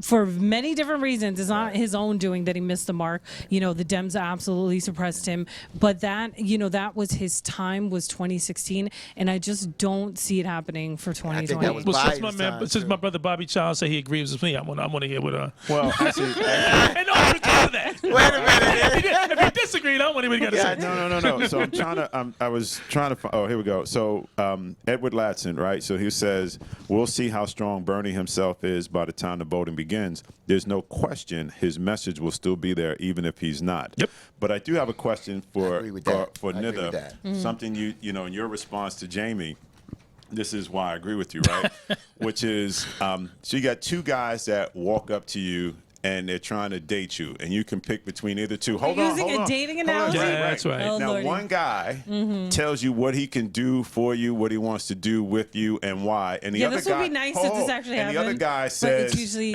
for many different reasons. It's not his own doing that he missed the mark. The Dems absolutely suppressed him, but that was his time, was 2016, and I just don't see it happening for 2020. Well, since my brother Bobby Child said he agrees with me, I want to hear what. Well, actually, and no, that. Wait a minute. If you disagree, I don't want anybody to say. No. So I was trying to find. Oh, here we go. So Edward Latson, right? So he says, we'll see how strong Bernie himself is by the time the voting begins. There's no question his message will still be there, even if he's not. Yep. But I do have a question for Nitha. Something in your response to Jamie. This is why I agree with you, right? Which is, so you got two guys that walk up to you and they're trying to date you, and you can pick between either two. Hold on. Using a dating analogy? Yeah, that's right. Oh, now, Lordy. one guy tells you what he can do for you, what he wants to do with you, and why. And the other this guy, would be nice if this actually and happened. the other guy but says, it's usually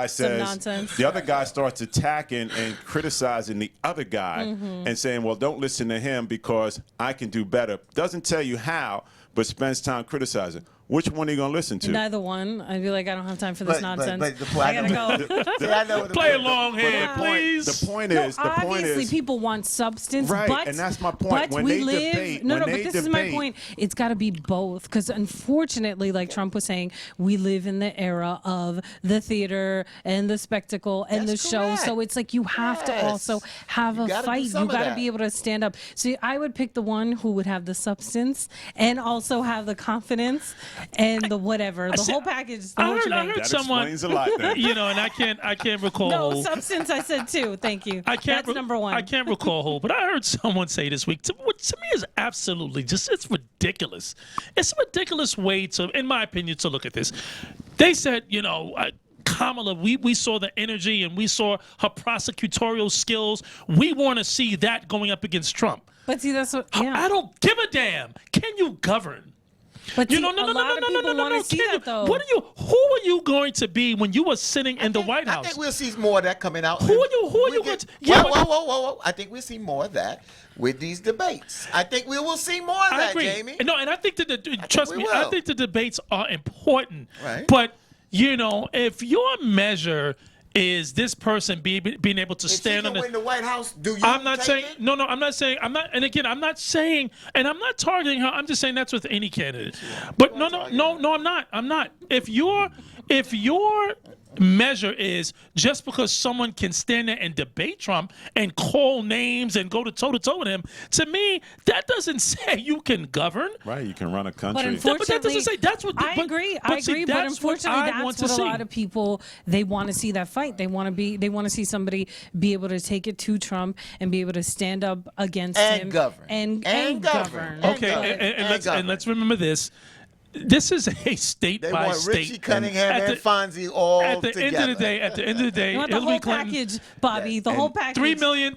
some nonsense. the other guy starts attacking and criticizing the other guy and saying, well, don't listen to him because I can do better. Doesn't tell you how, but spends time criticizing. Which one are you going to listen to? Neither one. I'd be like, I don't have time for this nonsense. I gotta go. Play along here, please. The point is, obviously, people want substance, right? but, And that's my point. But When we they live. debate, No, when but they this is my point. It's got to be both, because unfortunately, like Trump was saying, we live in the era of the theater and the spectacle and That's the show. correct. So it's like you have to also have a gotta do fight. some You of got to that. be able to stand up. So I would pick the one who would have the substance and also have the confidence and the whatever, the said- whole package. The I whole heard shebang. That Someone, explains a lot then. And I can't recall. No, substance. I said too. Thank you. That's number one. I can't recall who, but I heard someone say this week, what to me is absolutely it's ridiculous. It's a ridiculous way to, in my opinion, to look at this. They said, Kamala, we saw the energy and we saw her prosecutorial skills. We want to see that going up against Trump. But see, that's what. Yeah. I don't give a damn. Can you govern? But You see, know, a lot of people want to see that though. Who are you going to be when you are sitting in the White House? I think we'll see more of that coming out. Who are you going to? Yeah, whoa. I think we'll see more of that with these debates. I think we will see more of I that, agree. Jamie. No, and I think trust me, I think the debates are important. Right. But if your measure is this person being able to If stand she on can win the White House, do you I'm not take saying it? no. I'm not saying I'm not. And again, I'm not saying, and I'm not targeting her. I'm just saying that's with any candidate. But no, I'm not. I'm not. If your measure is just because someone can stand there and debate Trump and call names and go toe to toe with him, to me that doesn't say you can govern. Right, you can run a country. But unfortunately, But that doesn't say that's what. I agree. But see, But that's what unfortunately, I that's want what to a see. lot of people they want to see that fight. They want to see somebody be able to take it to Trump and be able to stand up against And him govern. and And govern. govern. Okay, And and let's remember this. This is a state They by want state. Richie Cunningham At and the- Fonzie all At the together. end of the day, You want the Hillary whole Clinton. package, Bobby. The whole package. 3 million.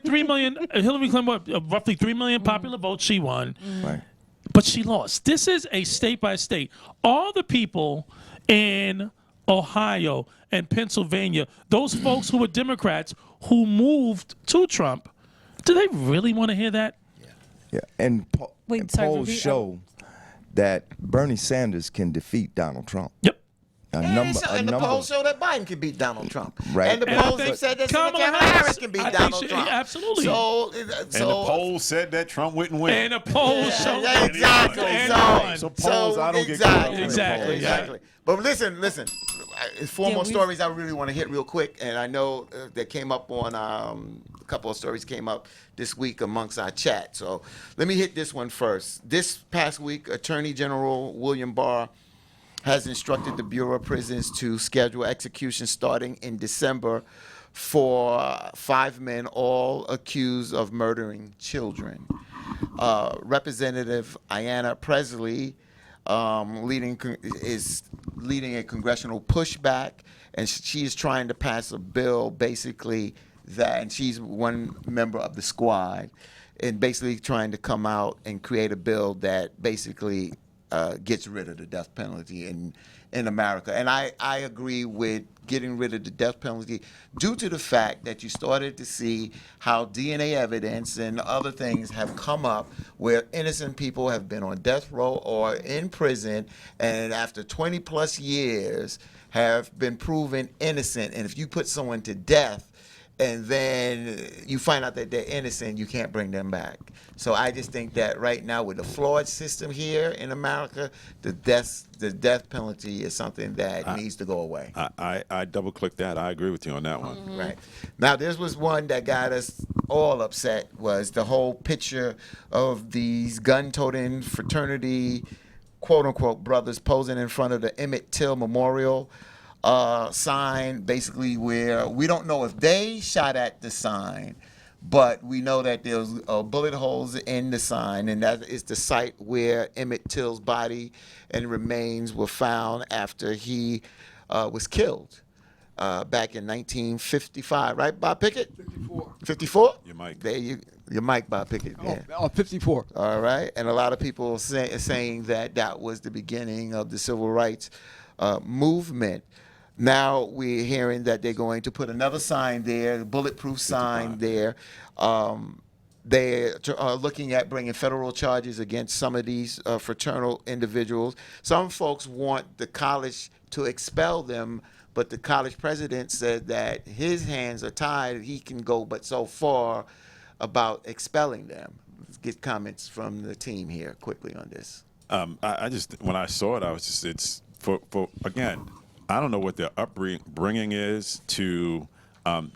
Hillary Clinton, roughly 3 million popular votes. She won, Right. but she lost. This is a state by state. All the people in Ohio and Pennsylvania, those folks who were Democrats who moved to Trump, do they really want to hear that? Yeah, and, Wait, and sorry, polls repeat. show that Bernie Sanders can defeat Donald Trump. Yep. And the polls show that Biden can beat Donald Trump. Right. And the And I polls think have said that Kamala Kamala Harris- Harris can beat I think Donald she- Trump. absolutely. So And the polls said that Trump wouldn't win. And the polls show yeah, exactly. And So- won. So polls, I don't get caught up in the Exactly, polls. exactly. But listen. Four Yeah, more we- stories I really want to hit real quick, and I know that came up on a couple of stories came up this week amongst our chat. So let me hit this one first. This past week, Attorney General William Barr has instructed the Bureau of Prisons to schedule execution starting in December for 5 men, all accused of murdering children. Representative Ayanna Presley is leading a congressional pushback, and she is trying to pass a bill basically that, and she's one member of the squad, and basically trying to come out and create a bill that basically gets rid of the death penalty in America. And I agree with getting rid of the death penalty due to the fact that you started to see how DNA evidence and other things have come up where innocent people have been on death row or in prison, and after 20 plus years have been proven innocent. And if you put someone to death and then you find out that they're innocent, you can't bring them back. So I just think that right now with the flawed system here in America, the death penalty is something that needs to go away. I double click that. I agree with you on that one. Right. Now, this was one that got us all upset, was the whole picture of these gun-toting fraternity, quote-unquote, brothers posing in front of the Emmett Till Memorial sign, basically where we don't know if they shot at the sign, but we know that there's bullet holes in the sign, and that is the site where Emmett Till's body and remains were found after he was killed back in 1955. Right, Bob Pickett? 54. 54? Your mic. There your mic, Bob Pickett. Yeah. 54. All right. And a lot of people saying that was the beginning of the civil rights movement. Now we're hearing that they're going to put another sign there, a bulletproof sign there. They are looking at bringing federal charges against some of these fraternal individuals. Some folks want the college to expel them, but the college president said that his hands are tied. He can go but so far about expelling them. Let's get comments from the team here quickly on this. I just, when I saw it, I was just, it's for again, I don't know what their upbringing is to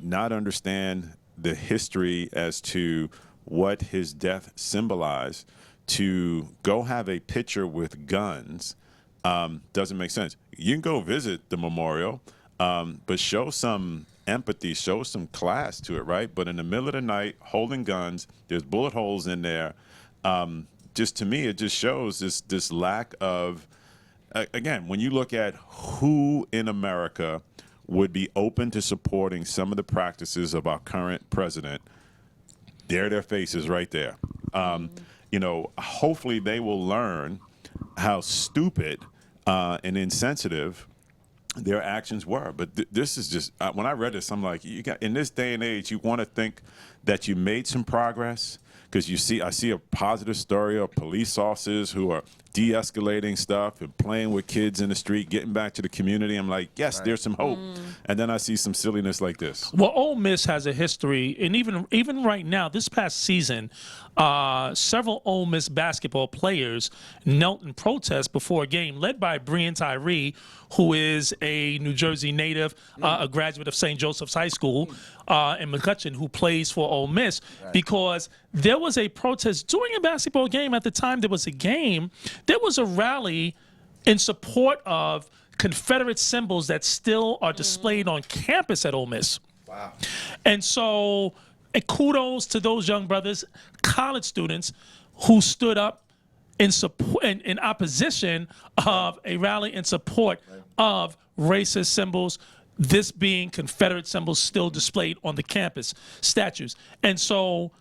not understand the history as to what his death symbolized, to go have a picture with guns doesn't make sense. You can go visit the memorial, but show some empathy, show some class to it, right? But in the middle of the night, holding guns, there's bullet holes in there. Just to me, it just shows this lack of, again, when you look at who in America would be open to supporting some of the practices of our current president, there are their faces right there. Hopefully they will learn how stupid and insensitive their actions were. But this is just, when I read this, I'm like, in this day and age, you want to think that you made some progress, because I see a positive story of police officers who are de-escalating stuff and playing with kids in the street, getting back to the community. I'm like, yes, there's some hope. And then I see some silliness like this. Well, Ole Miss has a history, and even right now, this past season, several Ole Miss basketball players knelt in protest before a game, led by Brian Tyree, who is a New Jersey native, a graduate of St. Joseph's High School in McCutcheon, who plays for Ole Miss, because there was a protest during a basketball game. At the time there was a game, there was a rally in support of Confederate symbols that still are displayed on campus at Ole Miss. Wow. And so, kudos to those young brothers, college students, who stood up in support, in opposition of a rally in support of racist symbols, this being Confederate symbols still displayed on the campus statues. And so,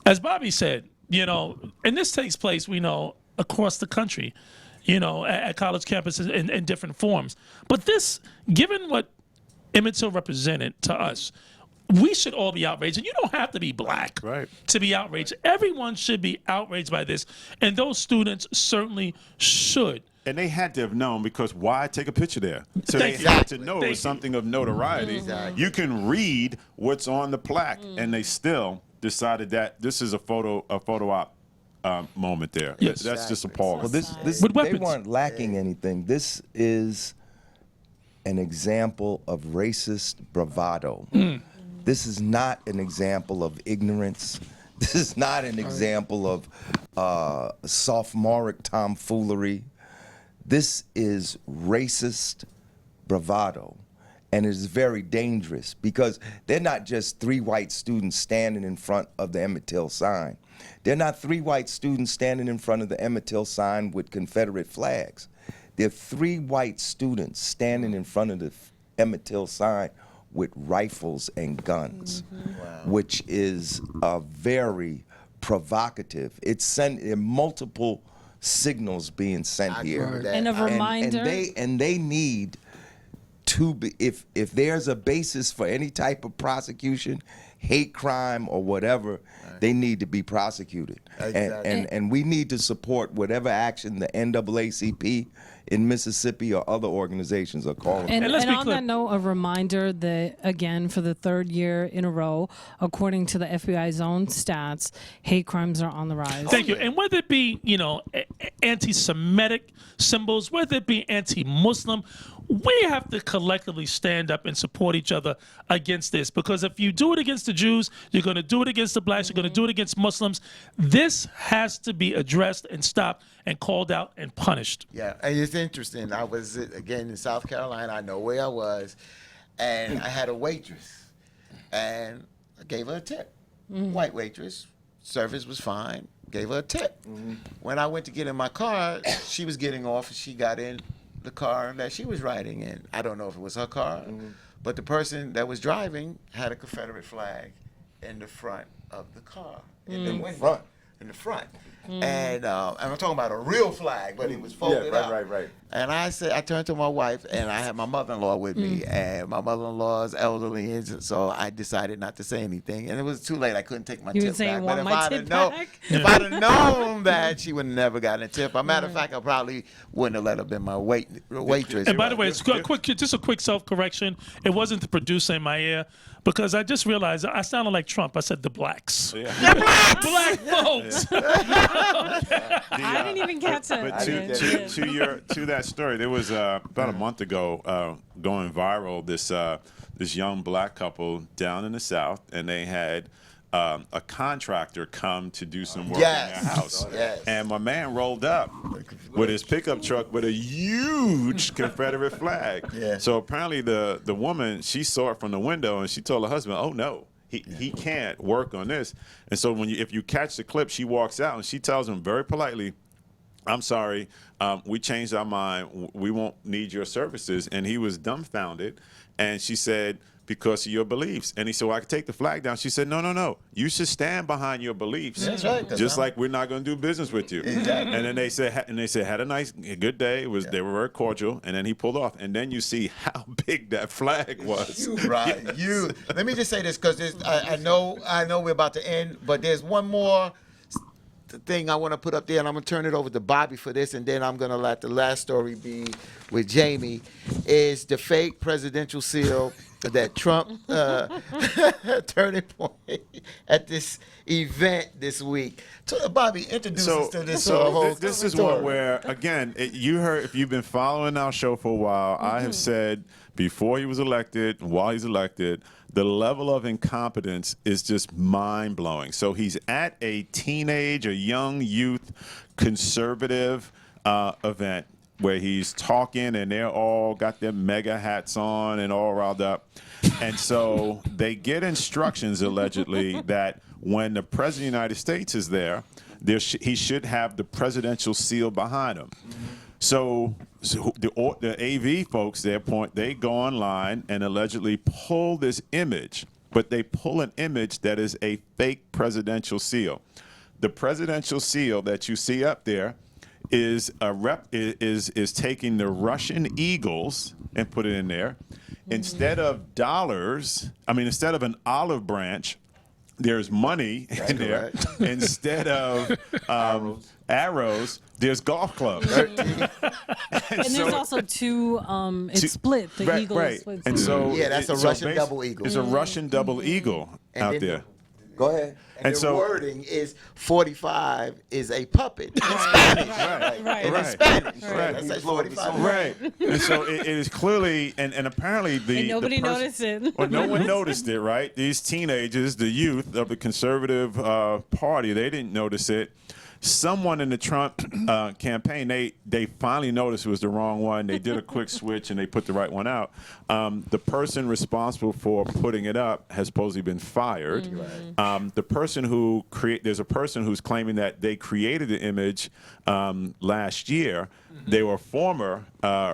as Bobby said, and this takes place, we know, across the country, at college campuses in different forms. But this, given what Emmett Till represented to us, we should all be outraged. And you don't have to be black to be outraged. Everyone should be outraged by this. And those students certainly should. And they had to have known, because why take a picture there? So Thank they you. had to know it Thank was something of notoriety. Exactly. You can read what's on the plaque, and they still decided that this is a photo op moment there. Yes. That's just appalling. Well, this With they weapons. weren't lacking anything. This is an example of racist bravado. This is not an example of ignorance. This is not an example of sophomoric tomfoolery. This is racist bravado. And it is very dangerous, because they're not just 3 white students standing in front of the Emmett Till sign. They're not 3 white students standing in front of the Emmett Till sign with Confederate flags. They're 3 white students standing in front of the Emmett Till sign with rifles and guns, which is very provocative. It's sent multiple signals being sent I here, agree with that. And a reminder. and they need to be, if there's a basis for any type of prosecution, hate crime or whatever, they need to be prosecuted. Exactly. And we need to support whatever action the NAACP in Mississippi or other organizations are calling. And, And let's and be on clear. that note, a reminder that, again, for the 3rd year in a row, according to the FBI's own stats, hate crimes are on the rise. Thank you. And whether it be, anti-Semitic symbols, whether it be anti-Muslim, we have to collectively stand up and support each other against this. Because if you do it against the Jews, you're going to do it against the blacks, you're going to do it against Muslims. This has to be addressed and stopped and called out and punished. Yeah, and it's interesting. I was, again, in South Carolina. I know where I was. And I had a waitress. And I gave her a tip. White waitress. Service was fine. Gave her a tip. When I went to get in my car, she was getting off, and she got in the car that she was riding in. I don't know if it was her car, but the person that was driving had a Confederate flag in the front of the car. In the window. In the front. And I'm talking about a real flag, but it was folded up. right. And I turned to my wife, and I had my mother-in-law with me, and my mother-in-law is elderly, and so I decided not to say anything. And it was too late; I couldn't take my You tip would say, back. "Want But my tip back?" if I'd have known that, she would have never gotten a tip. As a matter of fact, I probably wouldn't have let her be my waitress. And by the way, it's just a quick self-correction. It wasn't the producer in my ear, because I just realized I sounded like Trump. I said the blacks. Black folks. I didn't even catch it. But to that story, there was about a month ago going viral. This young black couple down in the South, and they had a contractor come to do some work Yes. in their house. Yes. And my man rolled up with his pickup truck with a huge Confederate flag. Yeah. So apparently the woman, she saw it from the window and she told her husband, oh no, he can't work on this. And so if you catch the clip, she walks out and she tells him very politely, I'm sorry, we changed our mind. We won't need your services. And he was dumbfounded. And she said, because of your beliefs. And he said, well, I can take the flag down. She said, no. You should stand behind your beliefs. That's right. 'Cause Just like we're not going to do business with you. Exactly. And then they said, had a good day. They were very cordial. And then he pulled off. And then you see how big that flag was. Right. Let me just say this because I know we're about to end, but there's one more thing I want to put up there, and I'm going to turn it over to Bobby for this, and then I'm going to let the last story be with Jamie, is the fake presidential seal that Trump turning point at this event this week. So, Bobby, introduce us to this whole this is story. one where, again, you heard, if you've been following our show for a while, I have said before he was elected, while he's elected, the level of incompetence is just mind-blowing. So he's at a young youth conservative event where he's talking and they're all got their mega hats on and all riled up. And so they get instructions, allegedly, that when the President of the United States is there, he should have the presidential seal behind him. So the AV folks, they go online and allegedly pull this image, but they pull an image that is a fake presidential seal. The presidential seal that you see up there is taking the Russian eagles and put it in there. Instead of instead of an olive branch, there's money in there. correct. Instead of arrows, there's golf clubs. And there's also two. It's split. The eagle is split. And so that's a Russian double eagle. It's a Russian double eagle out then there. Go ahead. And the so- wording is 45 is a puppet in Spanish. Right. In Right. Spanish. Right. That's like 45. Right. And so it is clearly, and apparently And nobody noticed it. Well, no one noticed it, right? These teenagers, the youth of the conservative party, they didn't notice it. Someone in the Trump campaign, they finally noticed it was the wrong one. They did a quick switch and they put the right one out. The person responsible for putting it up has supposedly been fired. The person there's a person who's claiming that they created the image last year. They were former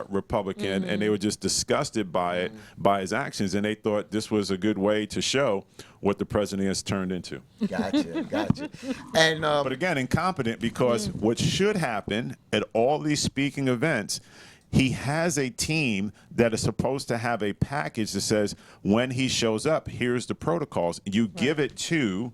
Republican and they were just disgusted by it, by his actions, and they thought this was a good way to show what the president has turned into. Gotcha. And But again, incompetent, because what should happen at all these speaking events, he has a team that is supposed to have a package that says when he shows up, here's the protocols. You give it to,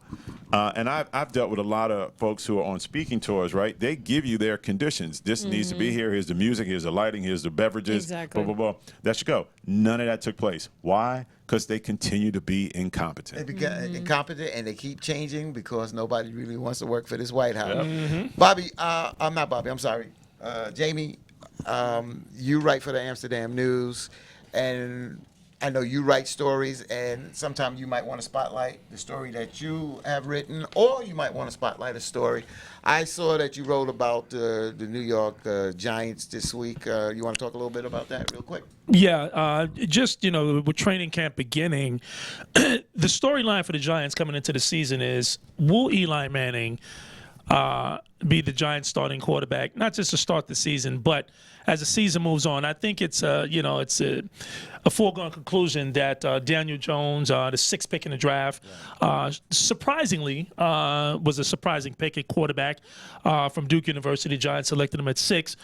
and I've dealt with a lot of folks who are on speaking tours, right? They give you their conditions. This needs to be here. Here's the music. Here's the lighting. Here's the beverages. Exactly. Blah, blah, blah. That should go. None of that took place. Why? Because they continue to be incompetent. they become incompetent and they keep changing because nobody really wants to work for this White House. Bobby, I'm not Bobby. I'm sorry. Jamie, you write for the Amsterdam News, and I know you write stories, and sometimes you might want to spotlight the story that you have written, or you might want to spotlight a story. I saw that you wrote about the New York Giants this week. You want to talk a little bit about that real quick? Yeah, just, with training camp beginning, the storyline for the Giants coming into the season is, will Eli Manning be the Giants starting quarterback, not just to start the season, but as the season moves on? I think it's a foregone conclusion that Daniel Jones, the sixth pick in the draft, surprisingly was a surprising pick at quarterback from Duke University. Giants selected him at 6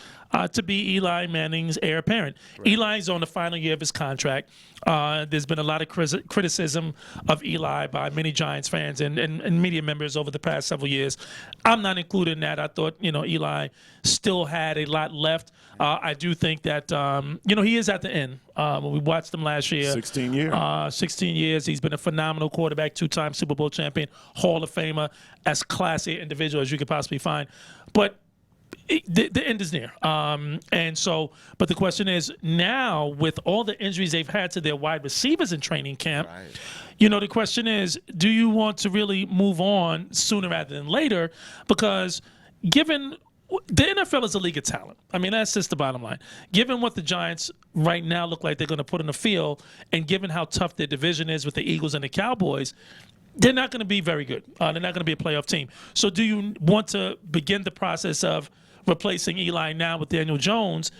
to be Eli Manning's heir apparent. Eli's on the final year of his contract. There's been a lot of criticism of Eli by many Giants fans and media members over the past several years. I'm not included in that. I thought, Eli still had a lot left. I do think that, he is at the end. When we watched him last year. 16 years. 16 years. He's been a phenomenal quarterback, 2-time Super Bowl champion, Hall of Famer, as classy an individual as you could possibly find. But the end is near. And so, but the question is now with all the injuries they've had to their wide receivers in training camp, Right. the question is, do you want to really move on sooner rather than later? Because given the NFL is a league of talent. I mean, that's just the bottom line. Given what the Giants right now look like they're going to put in the field, and given how tough their division is with the Eagles and the Cowboys, they're not going to be very good. They're not going to be a playoff team. So do you want to begin the process of replacing Eli now with Daniel Jones,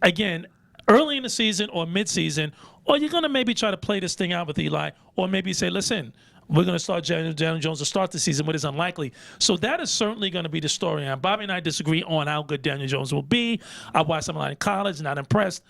again, early in the season or mid-season, or you're going to maybe try to play this thing out with Eli, or maybe say, listen, we're going to start Daniel Jones to start the season, but it's unlikely. So that is certainly going to be the story. And Bobby and I disagree on how good Daniel Jones will be. I watched him in college, not impressed.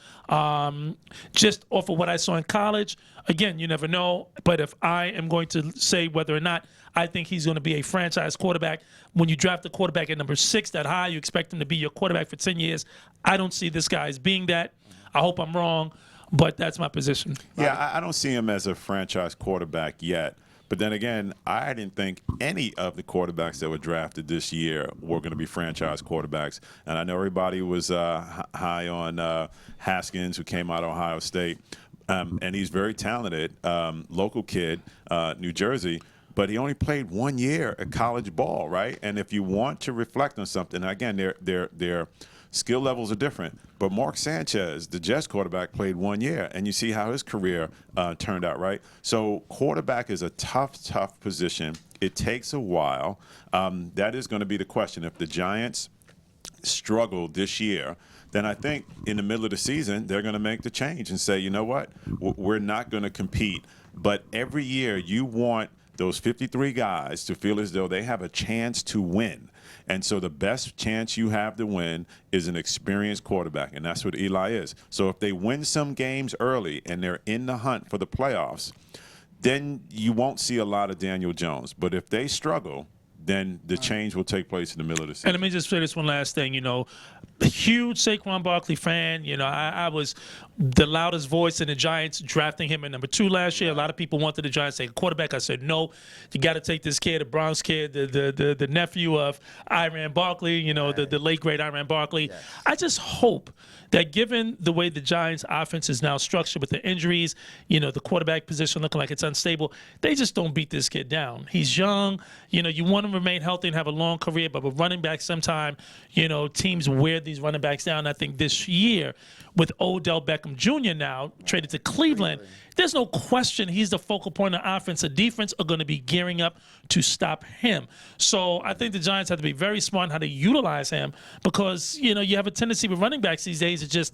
Just off of what I saw in college, again, you never know. But if I am going to say whether or not I think he's going to be a franchise quarterback, when you draft a quarterback at number 6 that high, you expect him to be your quarterback for 10 years. I don't see this guy as being that. I hope I'm wrong, but that's my position. Yeah, I don't see him as a franchise quarterback yet. But then again, I didn't think any of the quarterbacks that were drafted this year were going to be franchise quarterbacks. And I know everybody was high on Haskins, who came out of Ohio State. And he's very talented, local kid, New Jersey. But he only played 1 year at college ball, right? And if you want to reflect on something, again, their skill levels are different. But Mark Sanchez, the Jets quarterback, played 1 year, and you see how his career turned out, right? So quarterback is a tough position. It takes a while. That is going to be the question. If the Giants struggle this year, then I think in the middle of the season, they're going to make the change and say, you know what, we're not going to compete. But every year you want those 53 guys to feel as though they have a chance to win. And so the best chance you have to win is an experienced quarterback, and that's what Eli is. So if they win some games early and they're in the hunt for the playoffs, then you won't see a lot of Daniel Jones. But if they struggle, then the change will take place in the middle of the season. And let me just say this one last thing. A huge Saquon Barkley fan. I was the loudest voice in the Giants drafting him at number 2 last year. A lot of people wanted the Giants to take a quarterback. I said, no, you got to take this kid, the Bronx kid, the nephew of Iran Barkley, the late, great Iran Barkley. Yes. I just hope that given the way the Giants' offense is now structured with the injuries, the quarterback position looking like it's unstable, they just don't beat this kid down. He's young. You want him to remain healthy and have a long career, but with running back sometime, teams wear these running backs down. I think this year with Odell Beckham Jr. now traded to Cleveland, there's no question he's the focal point of offense. The defense are going to be gearing up to stop him. So I think the Giants have to be very smart in how to utilize him because, you have a tendency with running backs these days to just,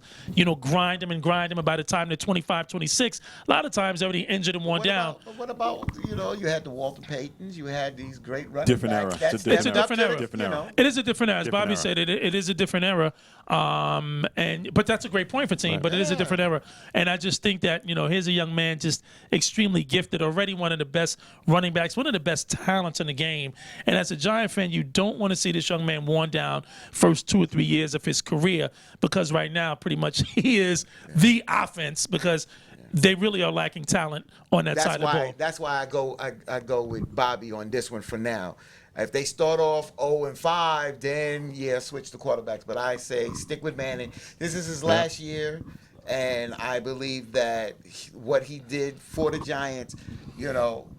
grind them. And by the time they're 25, 26, a lot of times they're already injured and worn down. What about, you had the Walter Paytons, you had these great running different backs. Era. It's a different era. Different era. It is a different era. As Different Bobby era. said, it is a different era. But that's a great point for team. Right. But it is a different era. And I just think that, here's a young man just extremely gifted, already one of the best running backs, one of the best talents in the game. And as a Giant fan, you don't want to see this young man worn down first 2 or 3 years of his career because right now pretty much he is the offense because they really are lacking talent on that side of the ball. That's why I go with Bobby on this one for now. If they start off 0-5, then switch the quarterbacks. But I say stick with Manning. This is his last year, and I believe that what he did for the Giants,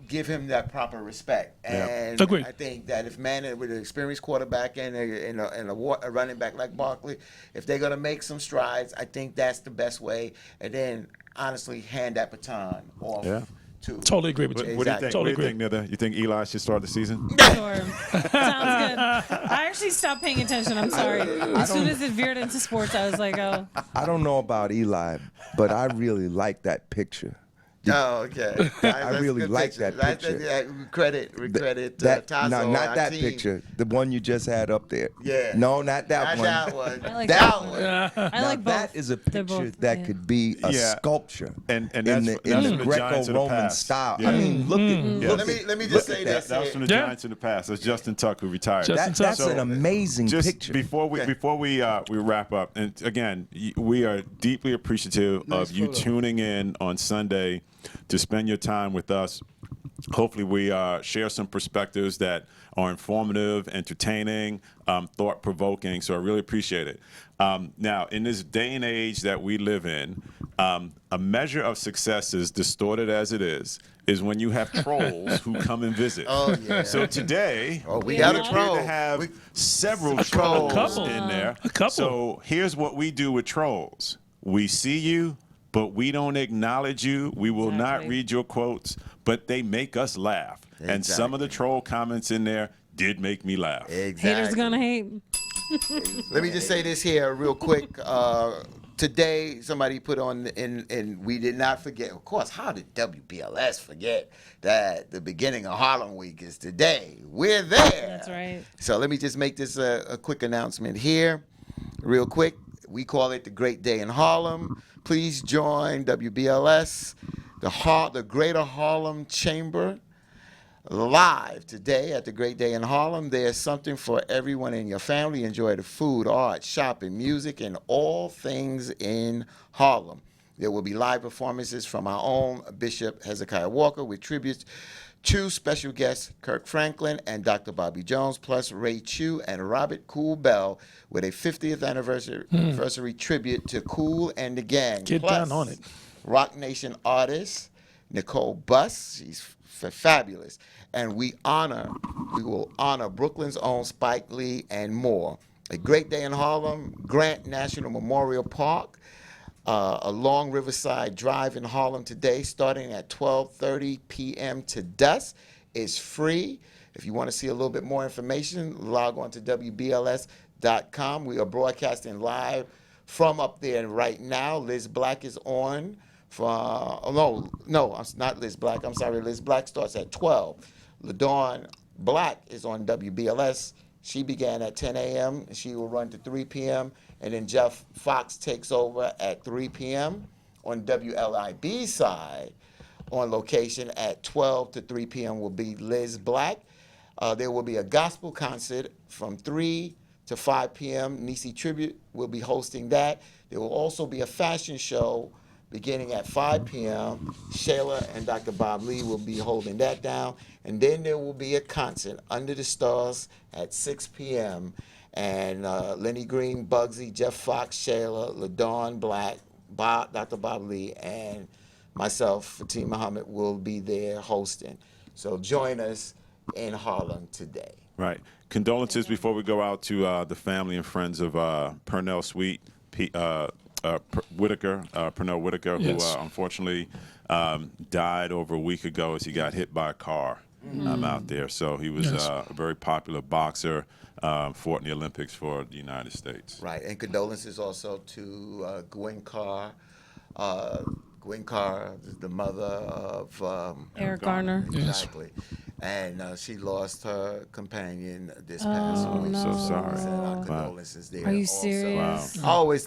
give him that proper respect. And Agreed. I think that if Manning, with an experienced quarterback and a running back like Barkley, if they're going to make some strides, I think that's the best way. And then, honestly, hand that baton off. Yeah. Totally agree with you. What do you think? Totally What do you think, Nitha? You think Eli should start the season? Sure. Sounds good. I actually stopped paying attention. I'm sorry. As soon as it veered into sports, I was like, oh. I don't know about Eli, but I really like that picture. Oh, okay. I really like that picture. Credit Tasso no, on not our that team. picture. The one you just had up there. Yeah. No, not that one. Not that one. I like That one. one. I like both. That is a They're picture both- that yeah. could be a Yeah. sculpture And in that's the from the Giants of the Greco-Roman past. style. Yeah. I mean, look Let at me just say That, this. that was from the Yeah. Giants in the past. That's Justin Tuck who retired. Justin Tuck. that's an amazing Just picture. before we wrap up, and again, we are deeply appreciative of you photo. tuning in on Sunday to spend your time with us. hopefully we share some perspectives that are informative, entertaining, thought-provoking. So I really appreciate it. Now, in this day and age that we live in, a measure of success, as distorted as it is when you have trolls who come and visit. Oh, yeah. So today, we we got a appear troll. to have We- several A trolls couple. in there. A couple. So here's what we do with trolls. We see you, but we don't acknowledge you. We will not Exactly. read your quotes, but they make us laugh. And some of the troll comments in there did make me laugh. Exactly. Haters gonna hate. Let me just say this here real quick. Today, somebody put on, and we did not forget. Of course, how did WBLS forget that the beginning of Harlem Week is today? We're there. That's right. So let me just make this a quick announcement here, real quick. We call it the Great Day in Harlem. Please join WBLS, the Greater Harlem Chamber, live today at the Great Day in Harlem. There's something for everyone in your family. Enjoy the food, art, shopping, music, and all things in Harlem. There will be live performances from our own Bishop Hezekiah Walker with tributes to special guests Kirk Franklin and Dr. Bobby Jones, plus Ray Chu and Robert Cool Bell with a 50th anniversary tribute to Cool and the Gang. Get plus, down on it. Rock Nation artist Nicole Buss. She's fabulous. And we will honor Brooklyn's own Spike Lee and more. A Great Day in Harlem, Grant National Memorial Park, along Riverside Drive in Harlem today, starting at 12:30 p.m. to dusk. It's free. If you want to see a little bit more information, log on to WBLS.com. We are broadcasting live from up there right now. Liz Black is on. It's not Liz Black. I'm sorry. Liz Black starts at 12. LaDawn Black is on WBLS. She began at 10 a.m. She will run to 3 p.m. And then Jeff Fox takes over at 3 p.m. On WLIB side, on location at 12 to 3 p.m. will be Liz Black. There will be a gospel concert from 3 to 5 p.m. Nisi Tribute will be hosting that. There will also be a fashion show beginning at 5 p.m. Shayla and Dr. Bob Lee will be holding that down. And then there will be a concert, Under the Stars, at 6 p.m. And Lenny Green, Bugsy, Jeff Fox, Shayla, LaDawn Black, Dr. Bob Lee, and myself, Fatim Muhammad, will be there hosting. So join us in Harlem today. Right. Condolences before we go out to the family and friends of Pernell Sweet, Pernell Whitaker, Yes. who unfortunately died over a week ago as he got hit by a car out there. So he was Yes. a very popular boxer, fought in the Olympics for the United States. Right, and condolences also to Gwen Carr. Gwen Carr, the mother of Eric Garner. Exactly. And she lost her companion this past week. no. So sorry. And our Wow. condolences there. Are you also. serious? Wow. I always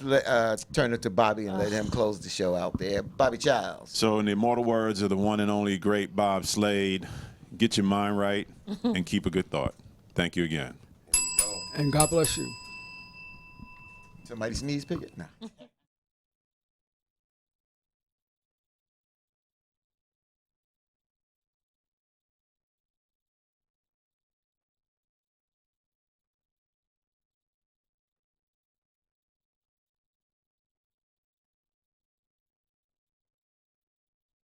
turn it to Bobby and let him close the show out there. Bobby Childs. So in the immortal words of the one and only great Bob Slade, get your mind right and keep a good thought. Thank you again. And God bless you. Somebody sneeze, pick it? No.